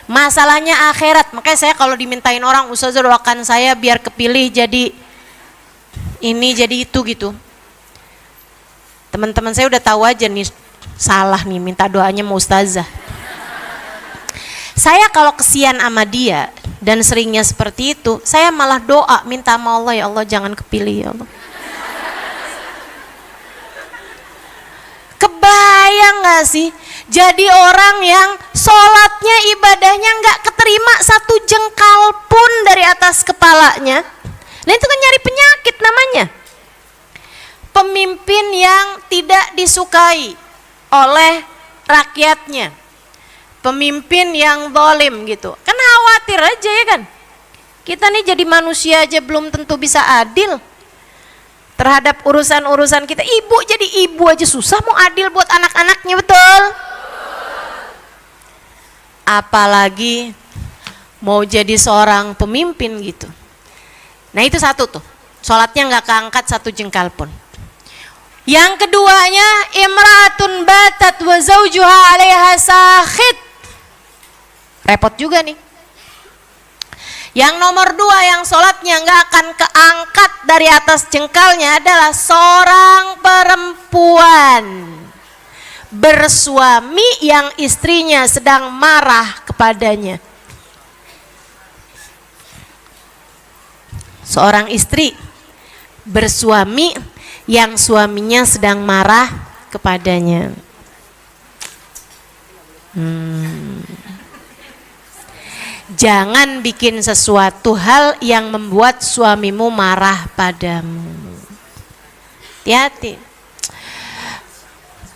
Masalahnya akhirat. Makanya saya kalau dimintain orang, ustazah doakan saya biar kepilih jadi ini jadi itu gitu. Teman-teman saya udah tahu aja nih, salah nih minta doanya mau ustazah. Saya kalau kesian sama dia dan seringnya seperti itu, saya malah doa minta sama Allah, ya Allah jangan kepilih ya Allah. Kebayang gak sih jadi orang yang sholatnya ibadahnya gak keterima 1 jengkal pun dari atas kepalanya. Nah itu kan nyari penyakit namanya. pemimpin yang tidak disukai oleh rakyatnya, pemimpin yang zalim gitu. Kan khawatir aja ya kan. Kita nih jadi manusia aja belum tentu bisa adil terhadap urusan-urusan kita. Ibu jadi ibu aja susah mau adil buat anak-anaknya, betul? Apalagi mau jadi seorang pemimpin gitu. Nah itu satu tuh, sholatnya nggak keangkat satu jengkal pun. Yang keduanya, imra'atun batat wa zawjuha 'alaiha sakhit. Repot juga nih. Yang nomor dua, yang sholatnya nggak akan keangkat dari atas jengkalnya adalah seorang perempuan bersuami yang istrinya sedang marah kepadanya. Seorang istri bersuami yang suaminya sedang marah kepadanya. Jangan bikin sesuatu hal yang membuat suamimu marah padamu. Hati-hati.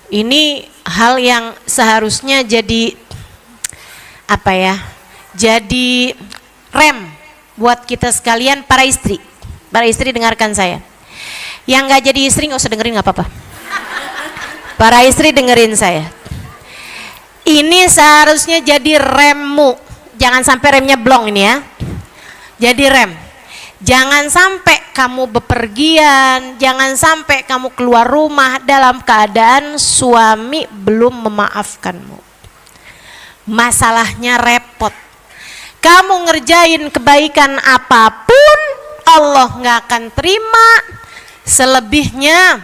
Ini hal yang seharusnya jadi apa ya? Jadi rem buat kita sekalian para istri. Para istri dengarkan saya. Yang nggak jadi istri nggak usah dengerin, nggak apa-apa. Para istri dengerin saya. Ini seharusnya jadi remmu. Jangan sampai remnya blong ini ya. Jadi rem. Jangan sampai kamu bepergian, jangan sampai kamu keluar rumah dalam keadaan suami belum memaafkanmu. Masalahnya repot. Kamu ngerjain kebaikan apapun, Allah nggak akan terima. Selebihnya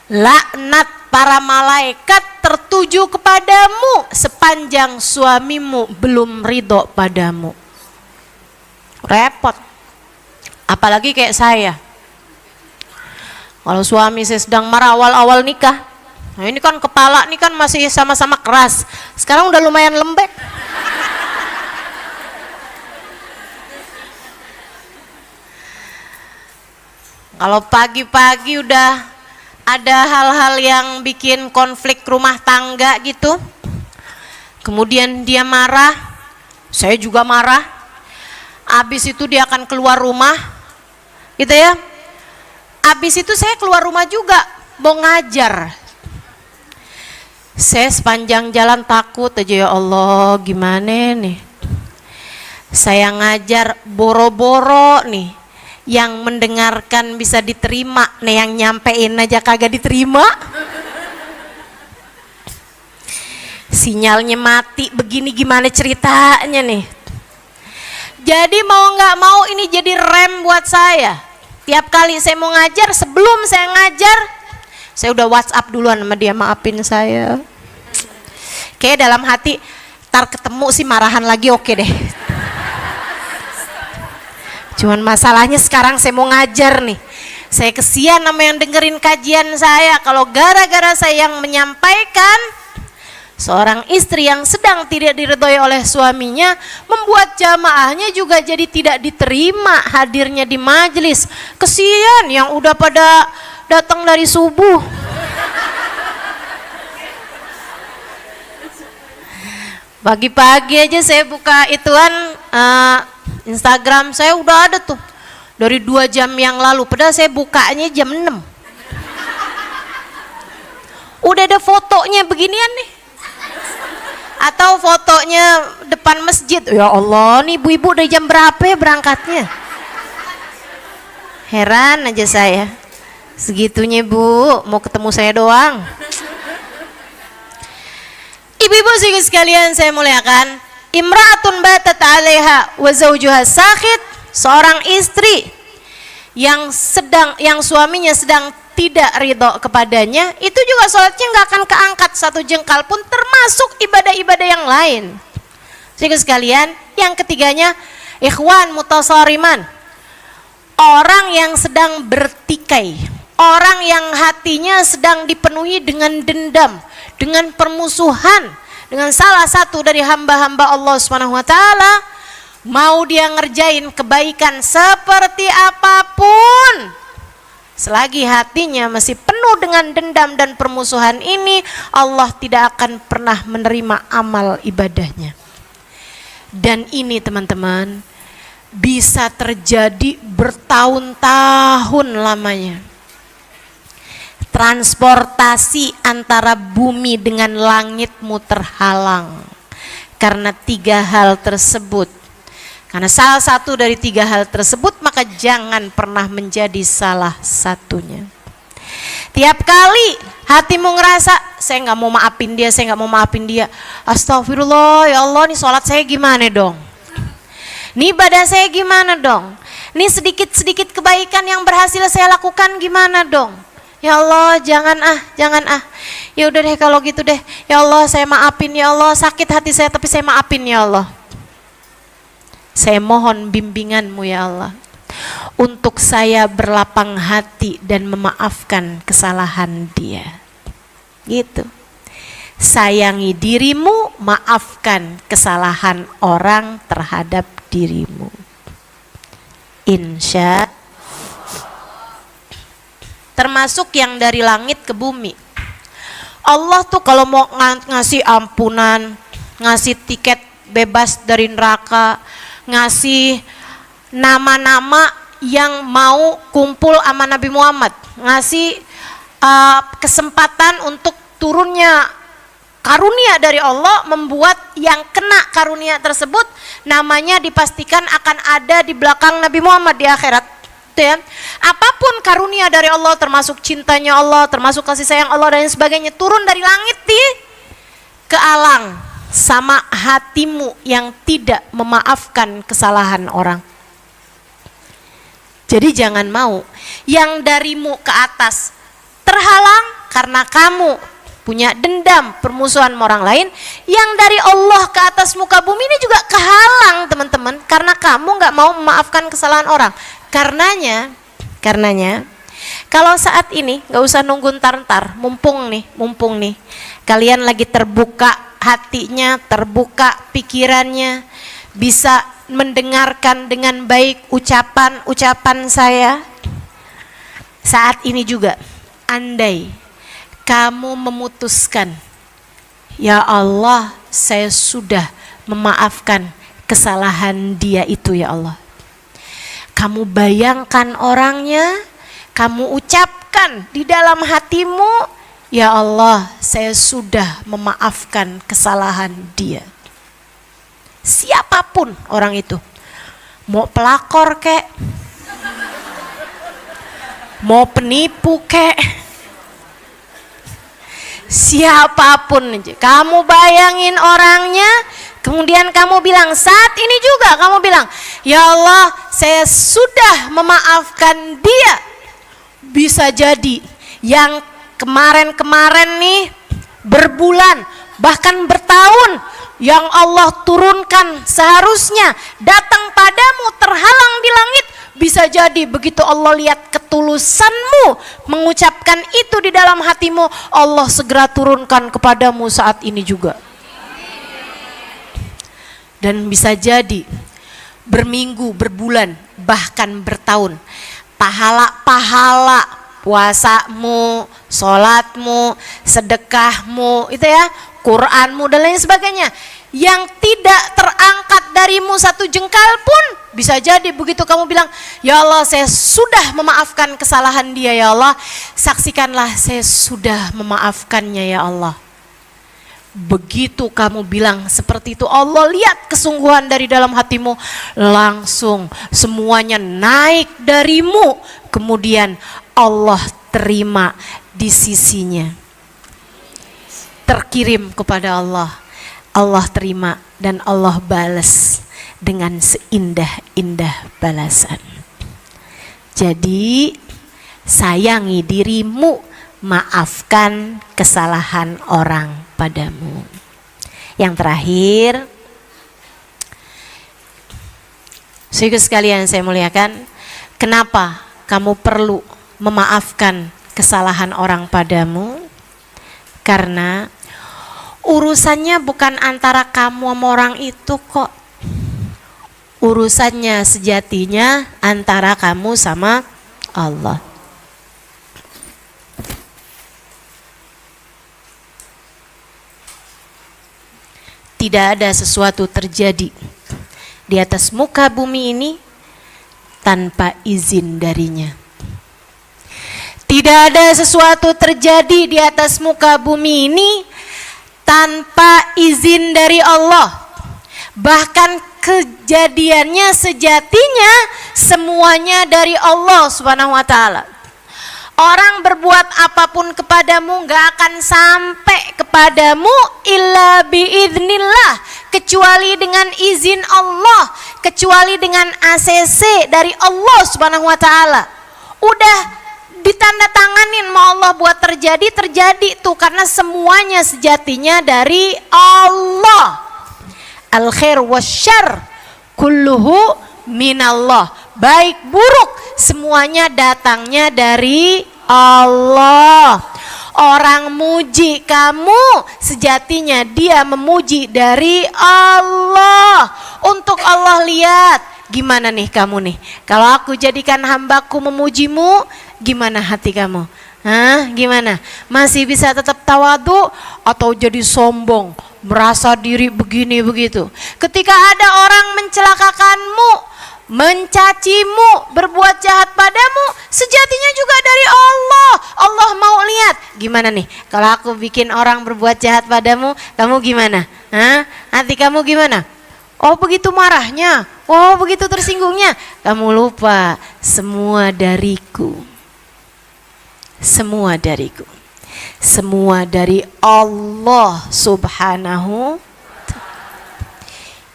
laknat para malaikat tertuju kepadamu sepanjang suamimu belum ridho padamu. Repot. Apalagi kayak saya. Kalau suami saya sedang marah awal-awal nikah, nah ini kan kepala nih kan masih sama-sama keras. Sekarang udah lumayan lembek. Kalau pagi-pagi udah ada hal-hal yang bikin konflik rumah tangga gitu, kemudian dia marah, saya juga marah, habis itu dia akan keluar rumah gitu ya, habis itu saya keluar rumah juga mau ngajar. Saya sepanjang jalan takut aja, ya Allah gimana nih saya ngajar, boro-boro nih yang mendengarkan bisa diterima, nih yang nyampein aja kagak diterima. Sinyalnya mati begini, gimana ceritanya nih? Jadi mau nggak mau ini jadi rem buat saya. Tiap kali saya mau ngajar, sebelum saya ngajar, saya udah WhatsApp duluan sama dia, maafin saya. Kayak dalam hati, tar ketemu sih marahan lagi, oke deh. Cuman masalahnya sekarang saya mau ngajar nih. Saya kesian sama yang dengerin kajian saya. Kalau gara-gara saya yang menyampaikan, seorang istri yang sedang tidak diridhoi oleh suaminya, membuat jamaahnya juga jadi tidak diterima hadirnya di majelis. Kesian yang udah pada datang dari subuh. Pagi-pagi aja saya buka ituan Instagram saya udah ada tuh dari 2 jam yang lalu, padahal saya bukanya jam 6. Udah ada fotonya beginian nih, atau fotonya depan masjid. Ya Allah, nih ibu-ibu dari jam berapa ya berangkatnya? Heran aja saya, segitunya Bu, mau ketemu saya doang. Ibu-ibu sekalian saya muliakan, imra'atun batat 'alaiha wa zawjuha sakhit, seorang istri yang suaminya sedang tidak ridho kepadanya, itu juga sholatnya nggak akan keangkat satu jengkal pun, termasuk ibadah-ibadah yang lain. Ibu sekalian, yang ketiganya, ikhwan mutasariman, orang yang sedang bertikai, orang yang hatinya sedang dipenuhi dengan dendam, dengan permusuhan dengan salah satu dari hamba-hamba Allah Subhanahu wa taala, mau dia ngerjain kebaikan seperti apapun, selagi hatinya masih penuh dengan dendam dan permusuhan ini, Allah tidak akan pernah menerima amal ibadahnya. Dan ini teman-teman bisa terjadi bertahun-tahun lamanya. Transportasi antara bumi dengan langitmu terhalang karena 3 hal tersebut. Karena salah satu dari 3 hal tersebut, maka jangan pernah menjadi salah satunya. Tiap kali hatimu ngerasa, saya nggak mau maafin dia, saya nggak mau maafin dia. Astagfirullah, ya Allah, nih sholat saya gimana dong? Nih ibadah saya gimana dong? Nih sedikit-sedikit kebaikan yang berhasil saya lakukan gimana dong? Ya Allah, jangan ah. Ya udah deh kalau gitu deh. Ya Allah, saya maafin ya Allah, sakit hati saya tapi saya maafin ya Allah. Saya mohon bimbinganmu ya Allah, untuk saya berlapang hati dan memaafkan kesalahan dia. Gitu. Sayangi dirimu, maafkan kesalahan orang terhadap dirimu. Insya Allah. Termasuk yang dari langit ke bumi. Allah tuh kalau mau ngasih ampunan, ngasih tiket bebas dari neraka, ngasih nama-nama yang mau kumpul sama Nabi Muhammad, ngasih kesempatan untuk turunnya karunia dari Allah, membuat yang kena karunia tersebut namanya dipastikan akan ada di belakang Nabi Muhammad di akhirat. Ya. Apapun karunia dari Allah, termasuk cintanya Allah, termasuk kasih sayang Allah dan sebagainya, turun dari langit ke alang sama hatimu yang tidak memaafkan kesalahan orang. Jadi jangan mau yang darimu ke atas terhalang karena kamu punya dendam, permusuhan sama orang lain. Yang dari Allah ke atas muka bumi ini juga kehalang teman-teman, karena kamu nggak mau memaafkan kesalahan orang. Karenanya kalau saat ini nggak usah nunggu ntar, mumpung nih kalian lagi terbuka hatinya, terbuka pikirannya, bisa mendengarkan dengan baik ucapan saya. Saat ini juga, andai kamu memutuskan, ya Allah, saya sudah memaafkan kesalahan dia itu ya Allah. Kamu bayangkan orangnya, kamu ucapkan di dalam hatimu, ya Allah, saya sudah memaafkan kesalahan dia. Siapapun orang itu, mau pelakor kek, mau penipu kek, siapapun, kamu bayangin orangnya. Kemudian kamu bilang, saat ini juga kamu bilang, ya Allah, saya sudah memaafkan dia. Bisa jadi yang kemarin-kemarin nih, berbulan, bahkan bertahun, yang Allah turunkan seharusnya datang padamu terhalang di langit. Bisa jadi begitu Allah lihat ketulusanmu mengucapkan itu di dalam hatimu, Allah segera turunkan kepadamu saat ini juga. Dan bisa jadi berminggu, berbulan, bahkan bertahun, pahala-pahala puasamu, sholatmu, sedekahmu, itu ya, Quranmu dan lain sebagainya, yang tidak terangkat darimu satu jengkal pun, bisa jadi begitu kamu bilang, ya Allah, saya sudah memaafkan kesalahan dia ya Allah, saksikanlah saya sudah memaafkannya ya Allah. Begitu kamu bilang seperti itu, Allah lihat kesungguhan dari dalam hatimu, langsung semuanya naik darimu, kemudian Allah terima di sisinya, terkirim kepada Allah, Allah terima dan Allah balas dengan seindah-indah balasan. Jadi sayangi dirimu, maafkan kesalahan orang padamu. Yang terakhir, saudara sekalian saya muliakan, kenapa kamu perlu memaafkan kesalahan orang padamu? Karena urusannya bukan antara kamu sama orang itu kok. Urusannya sejatinya antara kamu sama Allah. Tidak ada sesuatu terjadi di atas muka bumi ini tanpa izin darinya. Tidak ada sesuatu terjadi di atas muka bumi ini tanpa izin dari Allah. Bahkan kejadiannya sejatinya semuanya dari Allah Subhanahu wa taala. Orang berbuat apapun kepadamu gak akan sampai kepadamu illa biiznillah, kecuali dengan izin Allah, kecuali dengan ACC dari Allah Subhanahu wa taala. Udah ditanda tanganin mau Allah buat terjadi tuh, karena semuanya sejatinya dari Allah. Al khair wasyarr kulluhu minallah. Baik buruk semuanya datangnya dari Allah. Orang muji kamu sejatinya dia memuji dari Allah. Untuk Allah lihat gimana nih kamu nih. Kalau aku jadikan hambaku memujimu, gimana hati kamu? Hah, gimana? Masih bisa tetap tawadu atau jadi sombong, merasa diri begini begitu? Ketika ada orang mencelakakanmu, mencacimu, berbuat jahat padamu, sejatinya juga dari Allah. Allah mau lihat gimana nih. Kalau aku bikin orang berbuat jahat padamu, kamu gimana? Hah? Hati kamu gimana? Oh begitu marahnya, oh begitu tersinggungnya. Kamu lupa semua dariku. Semua dariku. Semua dari Allah Subhanahu.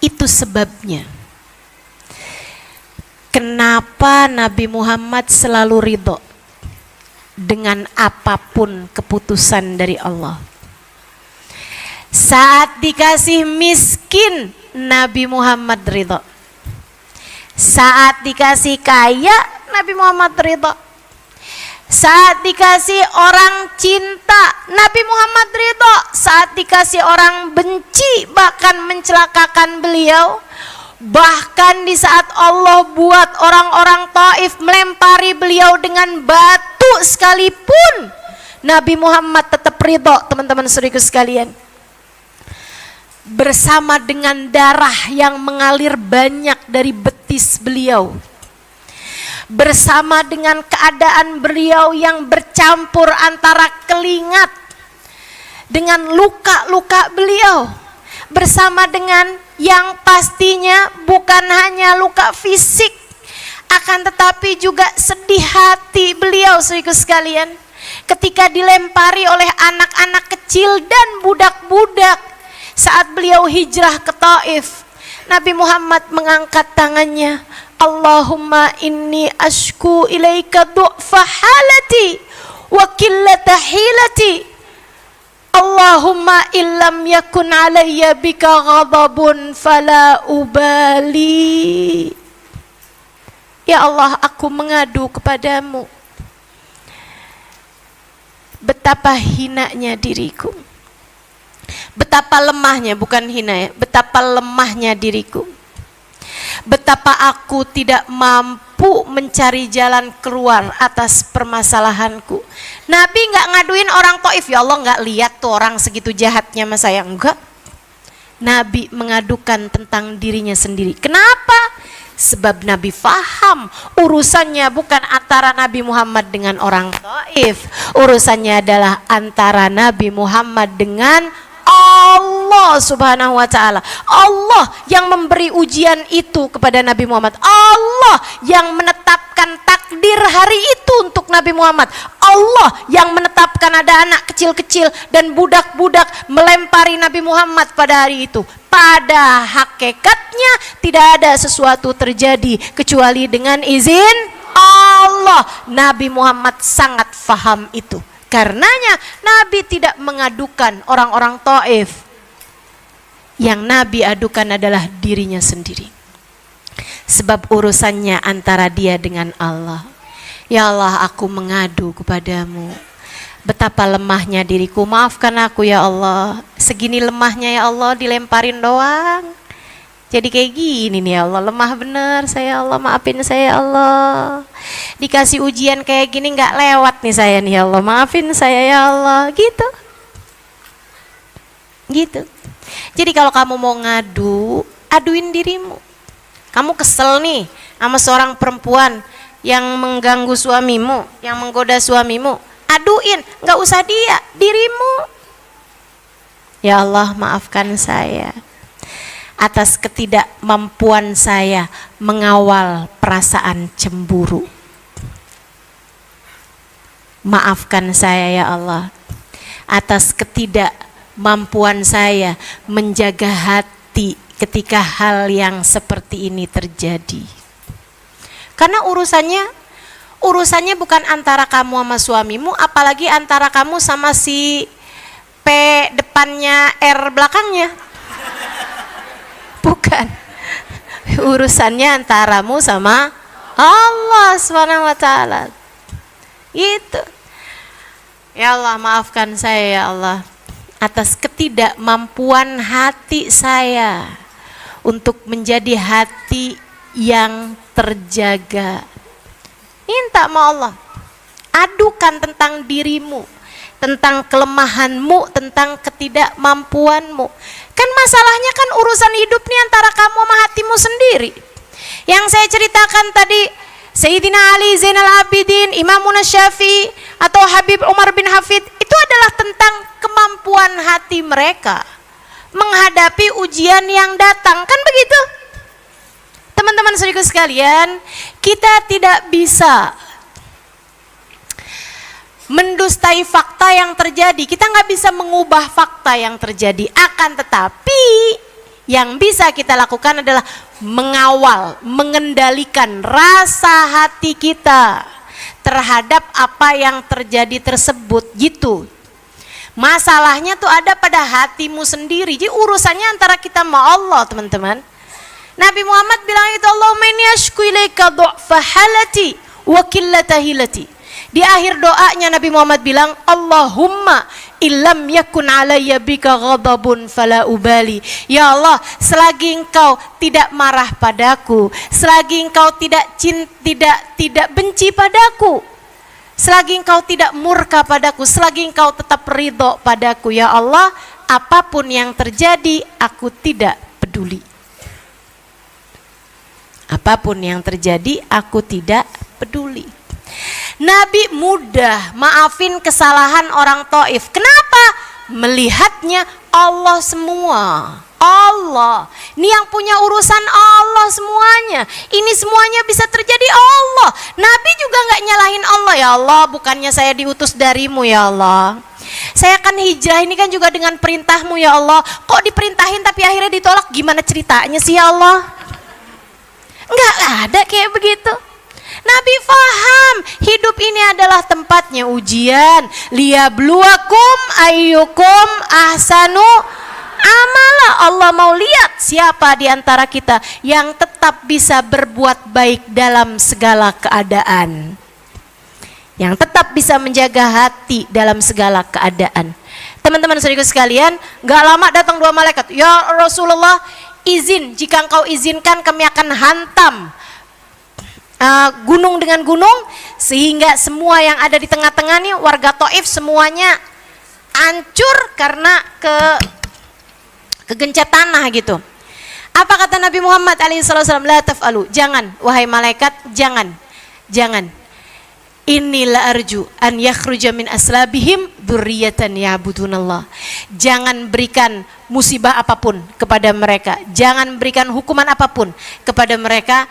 Itu sebabnya kenapa Nabi Muhammad selalu ridho dengan apapun keputusan dari Allah. Saat dikasih miskin, Nabi Muhammad ridho. Saat dikasih kaya, Nabi Muhammad ridho. Saat dikasih orang cinta, Nabi Muhammad ridho. Saat dikasih orang benci, bahkan mencelakakan beliau. Bahkan di saat Allah buat orang-orang Taif melempari beliau dengan batu sekalipun, Nabi Muhammad tetap ridho, teman-teman saudaraku sekalian. Bersama dengan darah yang mengalir banyak dari betis beliau, bersama dengan keadaan beliau yang bercampur antara keringat dengan luka-luka beliau, bersama dengan yang pastinya bukan hanya luka fisik, akan tetapi juga sedih hati beliau saudaraku sekalian, ketika dilempari oleh anak-anak kecil dan budak-budak. Saat beliau hijrah ke Taif, Nabi Muhammad mengangkat tangannya, Allahumma inni ashku ilaika du'fa halati wa qillata hilati. Allahumma illam yakun alayya bika ghadabun fala ubali. Ya Allah, aku mengadu kepadamu betapa hinanya diriku, betapa lemahnya, bukan hina ya, betapa lemahnya diriku, betapa aku tidak mampu mencari jalan keluar atas permasalahanku. Nabi nggak ngaduin orang Taif, ya Allah nggak lihat tuh orang segitu jahatnya sama saya, enggak. Nabi mengadukan tentang dirinya sendiri. Kenapa? Sebab Nabi faham urusannya bukan antara Nabi Muhammad dengan orang Taif, urusannya adalah antara Nabi Muhammad dengan Allah Subhanahu wa ta'ala. Allah yang memberi ujian itu kepada Nabi Muhammad. Allah yang menetapkan takdir hari itu untuk Nabi Muhammad. Allah yang menetapkan ada anak kecil-kecil dan budak-budak melempari Nabi Muhammad pada hari itu. Pada hakikatnya tidak ada sesuatu terjadi kecuali dengan izin Allah. Nabi Muhammad sangat faham itu. Karenanya Nabi tidak mengadukan orang-orang Taif. Yang Nabi adukan adalah dirinya sendiri. Sebab urusannya antara dia dengan Allah. Ya Allah, aku mengadu kepadamu. Betapa lemahnya diriku, maafkan aku ya Allah. Segini lemahnya ya Allah, dilemparin doang. Jadi kayak gini nih ya Allah, lemah bener saya Allah, maafin saya ya Allah. Dikasih ujian kayak gini nggak lewat nih saya nih ya Allah, maafin saya ya Allah, gitu. Jadi kalau kamu mau ngadu, aduin dirimu. Kamu kesel nih sama seorang perempuan yang mengganggu suamimu, yang menggoda suamimu, aduin, nggak usah dia, dirimu. Ya Allah, maafkan saya atas ketidakmampuan saya mengawal perasaan cemburu. Maafkan saya ya Allah atas ketidakmampuan saya menjaga hati ketika hal yang seperti ini terjadi. Karena urusannya bukan antara kamu sama suamimu, apalagi antara kamu sama si P depannya R belakangnya. Bukan. Urusannya antaramu sama Allah Subhanahu wa taala. Itu. Ya Allah, maafkan saya ya Allah atas ketidakmampuan hati saya untuk menjadi hati yang terjaga. Minta sama Allah. Adukan tentang dirimu, tentang kelemahanmu, tentang ketidakmampuanmu. Kan masalahnya kan urusan hidup nih antara kamu sama hatimu sendiri. Yang saya ceritakan tadi, Sayyidina Ali Zainal Abidin, Imamun Syafi'i atau Habib Umar bin Hafid, itu adalah tentang kemampuan hati mereka menghadapi ujian yang datang. Kan begitu? Teman-teman saudaraku sekalian, kita tidak bisa mendustai fakta yang terjadi. Kita nggak bisa mengubah fakta yang terjadi. Akan tetapi yang bisa kita lakukan adalah mengawal, mengendalikan rasa hati kita terhadap apa yang terjadi tersebut, gitu. Masalahnya tuh ada pada hatimu sendiri. Jadi urusannya antara kita sama Allah, teman-teman. Nabi Muhammad bilang itu, Allahumma inni ashku ilaika du'fa halati wa qillata hilati. Di akhir doanya Nabi Muhammad bilang, Allahumma illam yakun alayya bika ghadabun fala ubali. Ya Allah, selagi engkau tidak marah padaku, selagi engkau tidak benci padaku, selagi engkau tidak murka padaku, selagi engkau tetap ridho padaku, ya Allah, apapun yang terjadi aku tidak peduli. Apapun yang terjadi aku tidak peduli. Nabi mudah maafin kesalahan orang Taif. Kenapa? Melihatnya Allah semua. Allah. Ini yang punya urusan Allah semuanya. Ini semuanya bisa terjadi Allah. Nabi juga nggak nyalahin Allah. Ya Allah, bukannya saya diutus darimu ya Allah. Saya kan hijrah ini kan juga dengan perintahmu ya Allah. Kok diperintahin tapi akhirnya ditolak? Gimana ceritanya sih ya Allah? Nggak ada kayak begitu. Nabi faham hidup ini adalah tempatnya ujian. Liyabluwakum ayyukum ahsanu amala. Allah mau lihat siapa di antara kita yang tetap bisa berbuat baik dalam segala keadaan, yang tetap bisa menjaga hati dalam segala keadaan. Teman-teman saudaraku sekalian, gak lama datang dua malaikat. Ya Rasulullah, izin, jika engkau izinkan kami akan hantam gunung dengan gunung, sehingga semua yang ada di tengah-tengah nih warga Taif semuanya hancur karena kegencet tanah gitu. Apa kata Nabi Muhammad alaihissalam? La taf'alu, jangan wahai malaikat, jangan. Inilah arju an yakhruja min aslabihim dzurriyyatan ya'budunallah. Jangan berikan musibah apapun kepada mereka, jangan berikan hukuman apapun kepada mereka.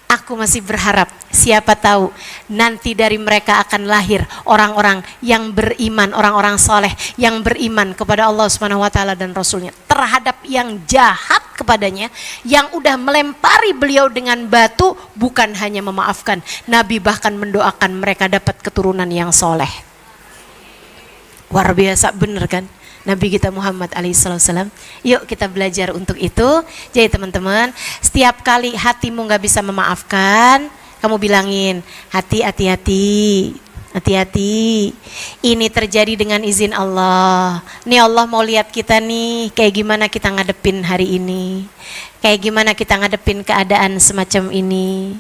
Aku masih berharap, siapa tahu nanti dari mereka akan lahir orang-orang yang beriman, orang-orang soleh yang beriman kepada Allah Subhanahu wa taala dan Rasulnya, terhadap yang jahat kepadanya, yang udah melempari beliau dengan batu, bukan hanya memaafkan, Nabi bahkan mendoakan mereka dapat keturunan yang soleh. Luar biasa, bener kan Nabi kita Muhammad alaihissalam. Yuk kita belajar untuk itu. Jadi teman-teman, setiap kali hatimu gak bisa memaafkan, kamu bilangin, hati-hati. Ini terjadi dengan izin Allah. Nih Allah mau lihat kita nih, kayak gimana kita ngadepin hari ini, kayak gimana kita ngadepin keadaan semacam ini.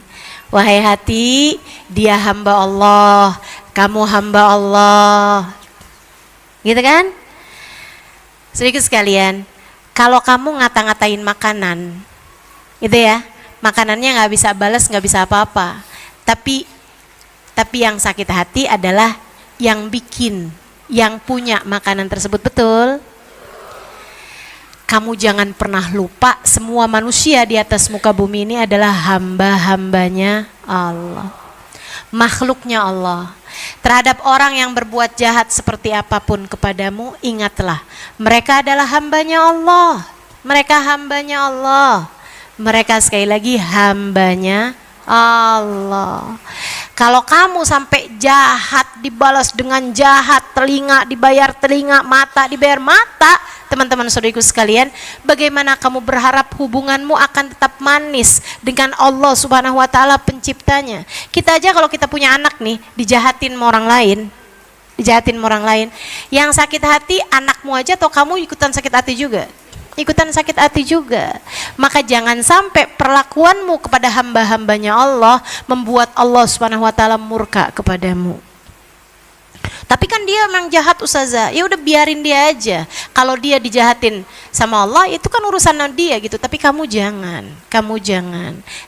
Wahai hati, dia hamba Allah, kamu hamba Allah. Gitu kan? Saudaraku sekalian, Kalau kamu ngata-ngatain makanan, gitu ya, makanannya nggak bisa balas, nggak bisa apa-apa. Tapi yang sakit hati adalah yang bikin, yang punya makanan tersebut, betul? Kamu jangan pernah lupa semua manusia di atas muka bumi ini adalah hamba-hambanya Allah, makhluknya Allah. Terhadap orang yang berbuat jahat seperti apapun kepadamu, ingatlah, mereka adalah hambanya Allah. Mereka hambanya Allah. Mereka sekali lagi hambanya Allah. Kalau kamu sampai jahat dibalas dengan jahat, telinga dibayar telinga, mata dibayar mata, teman-teman saudariku sekalian, bagaimana kamu berharap hubunganmu akan tetap manis dengan Allah Subhanahu wa taala penciptanya? Kita aja kalau kita punya anak nih, dijahatin sama orang lain, yang sakit hati anakmu aja, atau kamu ikutan sakit hati juga? Ikutan sakit hati juga. Maka jangan sampai perlakuanmu kepada hamba-hambanya Allah membuat Allah Subhanahu wa taala murka kepadamu. Tapi kan dia memang jahat ustazah, ya udah biarin dia aja. Kalau dia dijahatin sama Allah, itu kan urusan dia gitu. Tapi kamu jangan.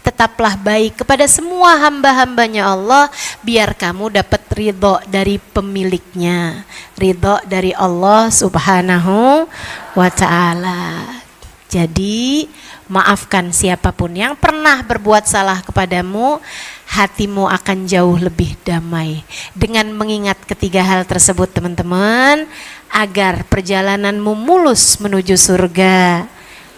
Tetaplah baik kepada semua hamba-hambanya Allah, biar kamu dapat ridho dari pemiliknya, ridho dari Allah Subhanahu wa ta'ala. Jadi maafkan siapapun yang pernah berbuat salah kepadamu, hatimu akan jauh lebih damai. Dengan mengingat ketiga hal tersebut teman-teman, agar perjalananmu mulus menuju surga,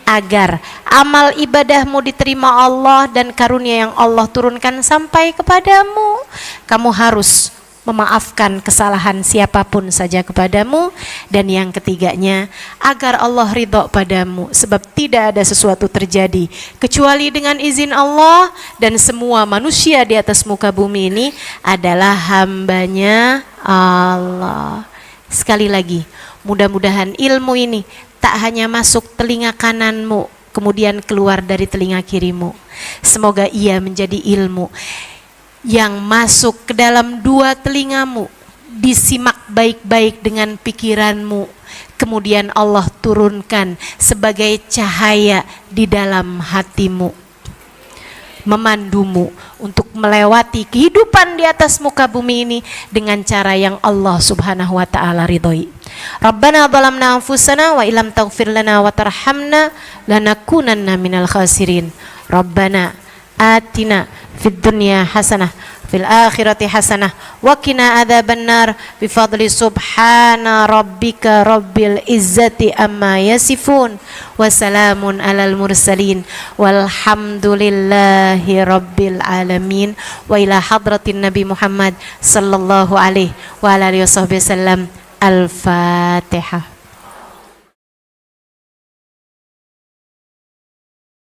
agar amal ibadahmu diterima Allah dan karunia yang Allah turunkan sampai kepadamu, kamu harus memaafkan kesalahan siapapun saja kepadamu. Dan yang ketiganya, agar Allah ridho padamu, sebab tidak ada sesuatu terjadi kecuali dengan izin Allah, dan semua manusia di atas muka bumi ini adalah hambanya Allah. Sekali lagi, mudah-mudahan ilmu ini tak hanya masuk telinga kananmu kemudian keluar dari telinga kirimu. Semoga ia menjadi ilmu yang masuk ke dalam dua telingamu, disimak baik-baik dengan pikiranmu, kemudian Allah turunkan sebagai cahaya di dalam hatimu, memandumu untuk melewati kehidupan di atas muka bumi ini dengan cara yang Allah Subhanahu wa taala ridhoi. Rabbana zalamna anfusana wa illam taghfir lana wa tarhamna lanakunanna minal khasirin. Rabbana atina fid dunya hasanah fil akhirati hasanah wa qina adzabannar bi fadli subhana rabbika rabbil izzati amma yasifun wa salamun alal mursalin walhamdulillahi rabbil alamin. Wa ila hadratin Nabi Muhammad sallallahu alaihi wa alihi wasallam. Al-Fatihah.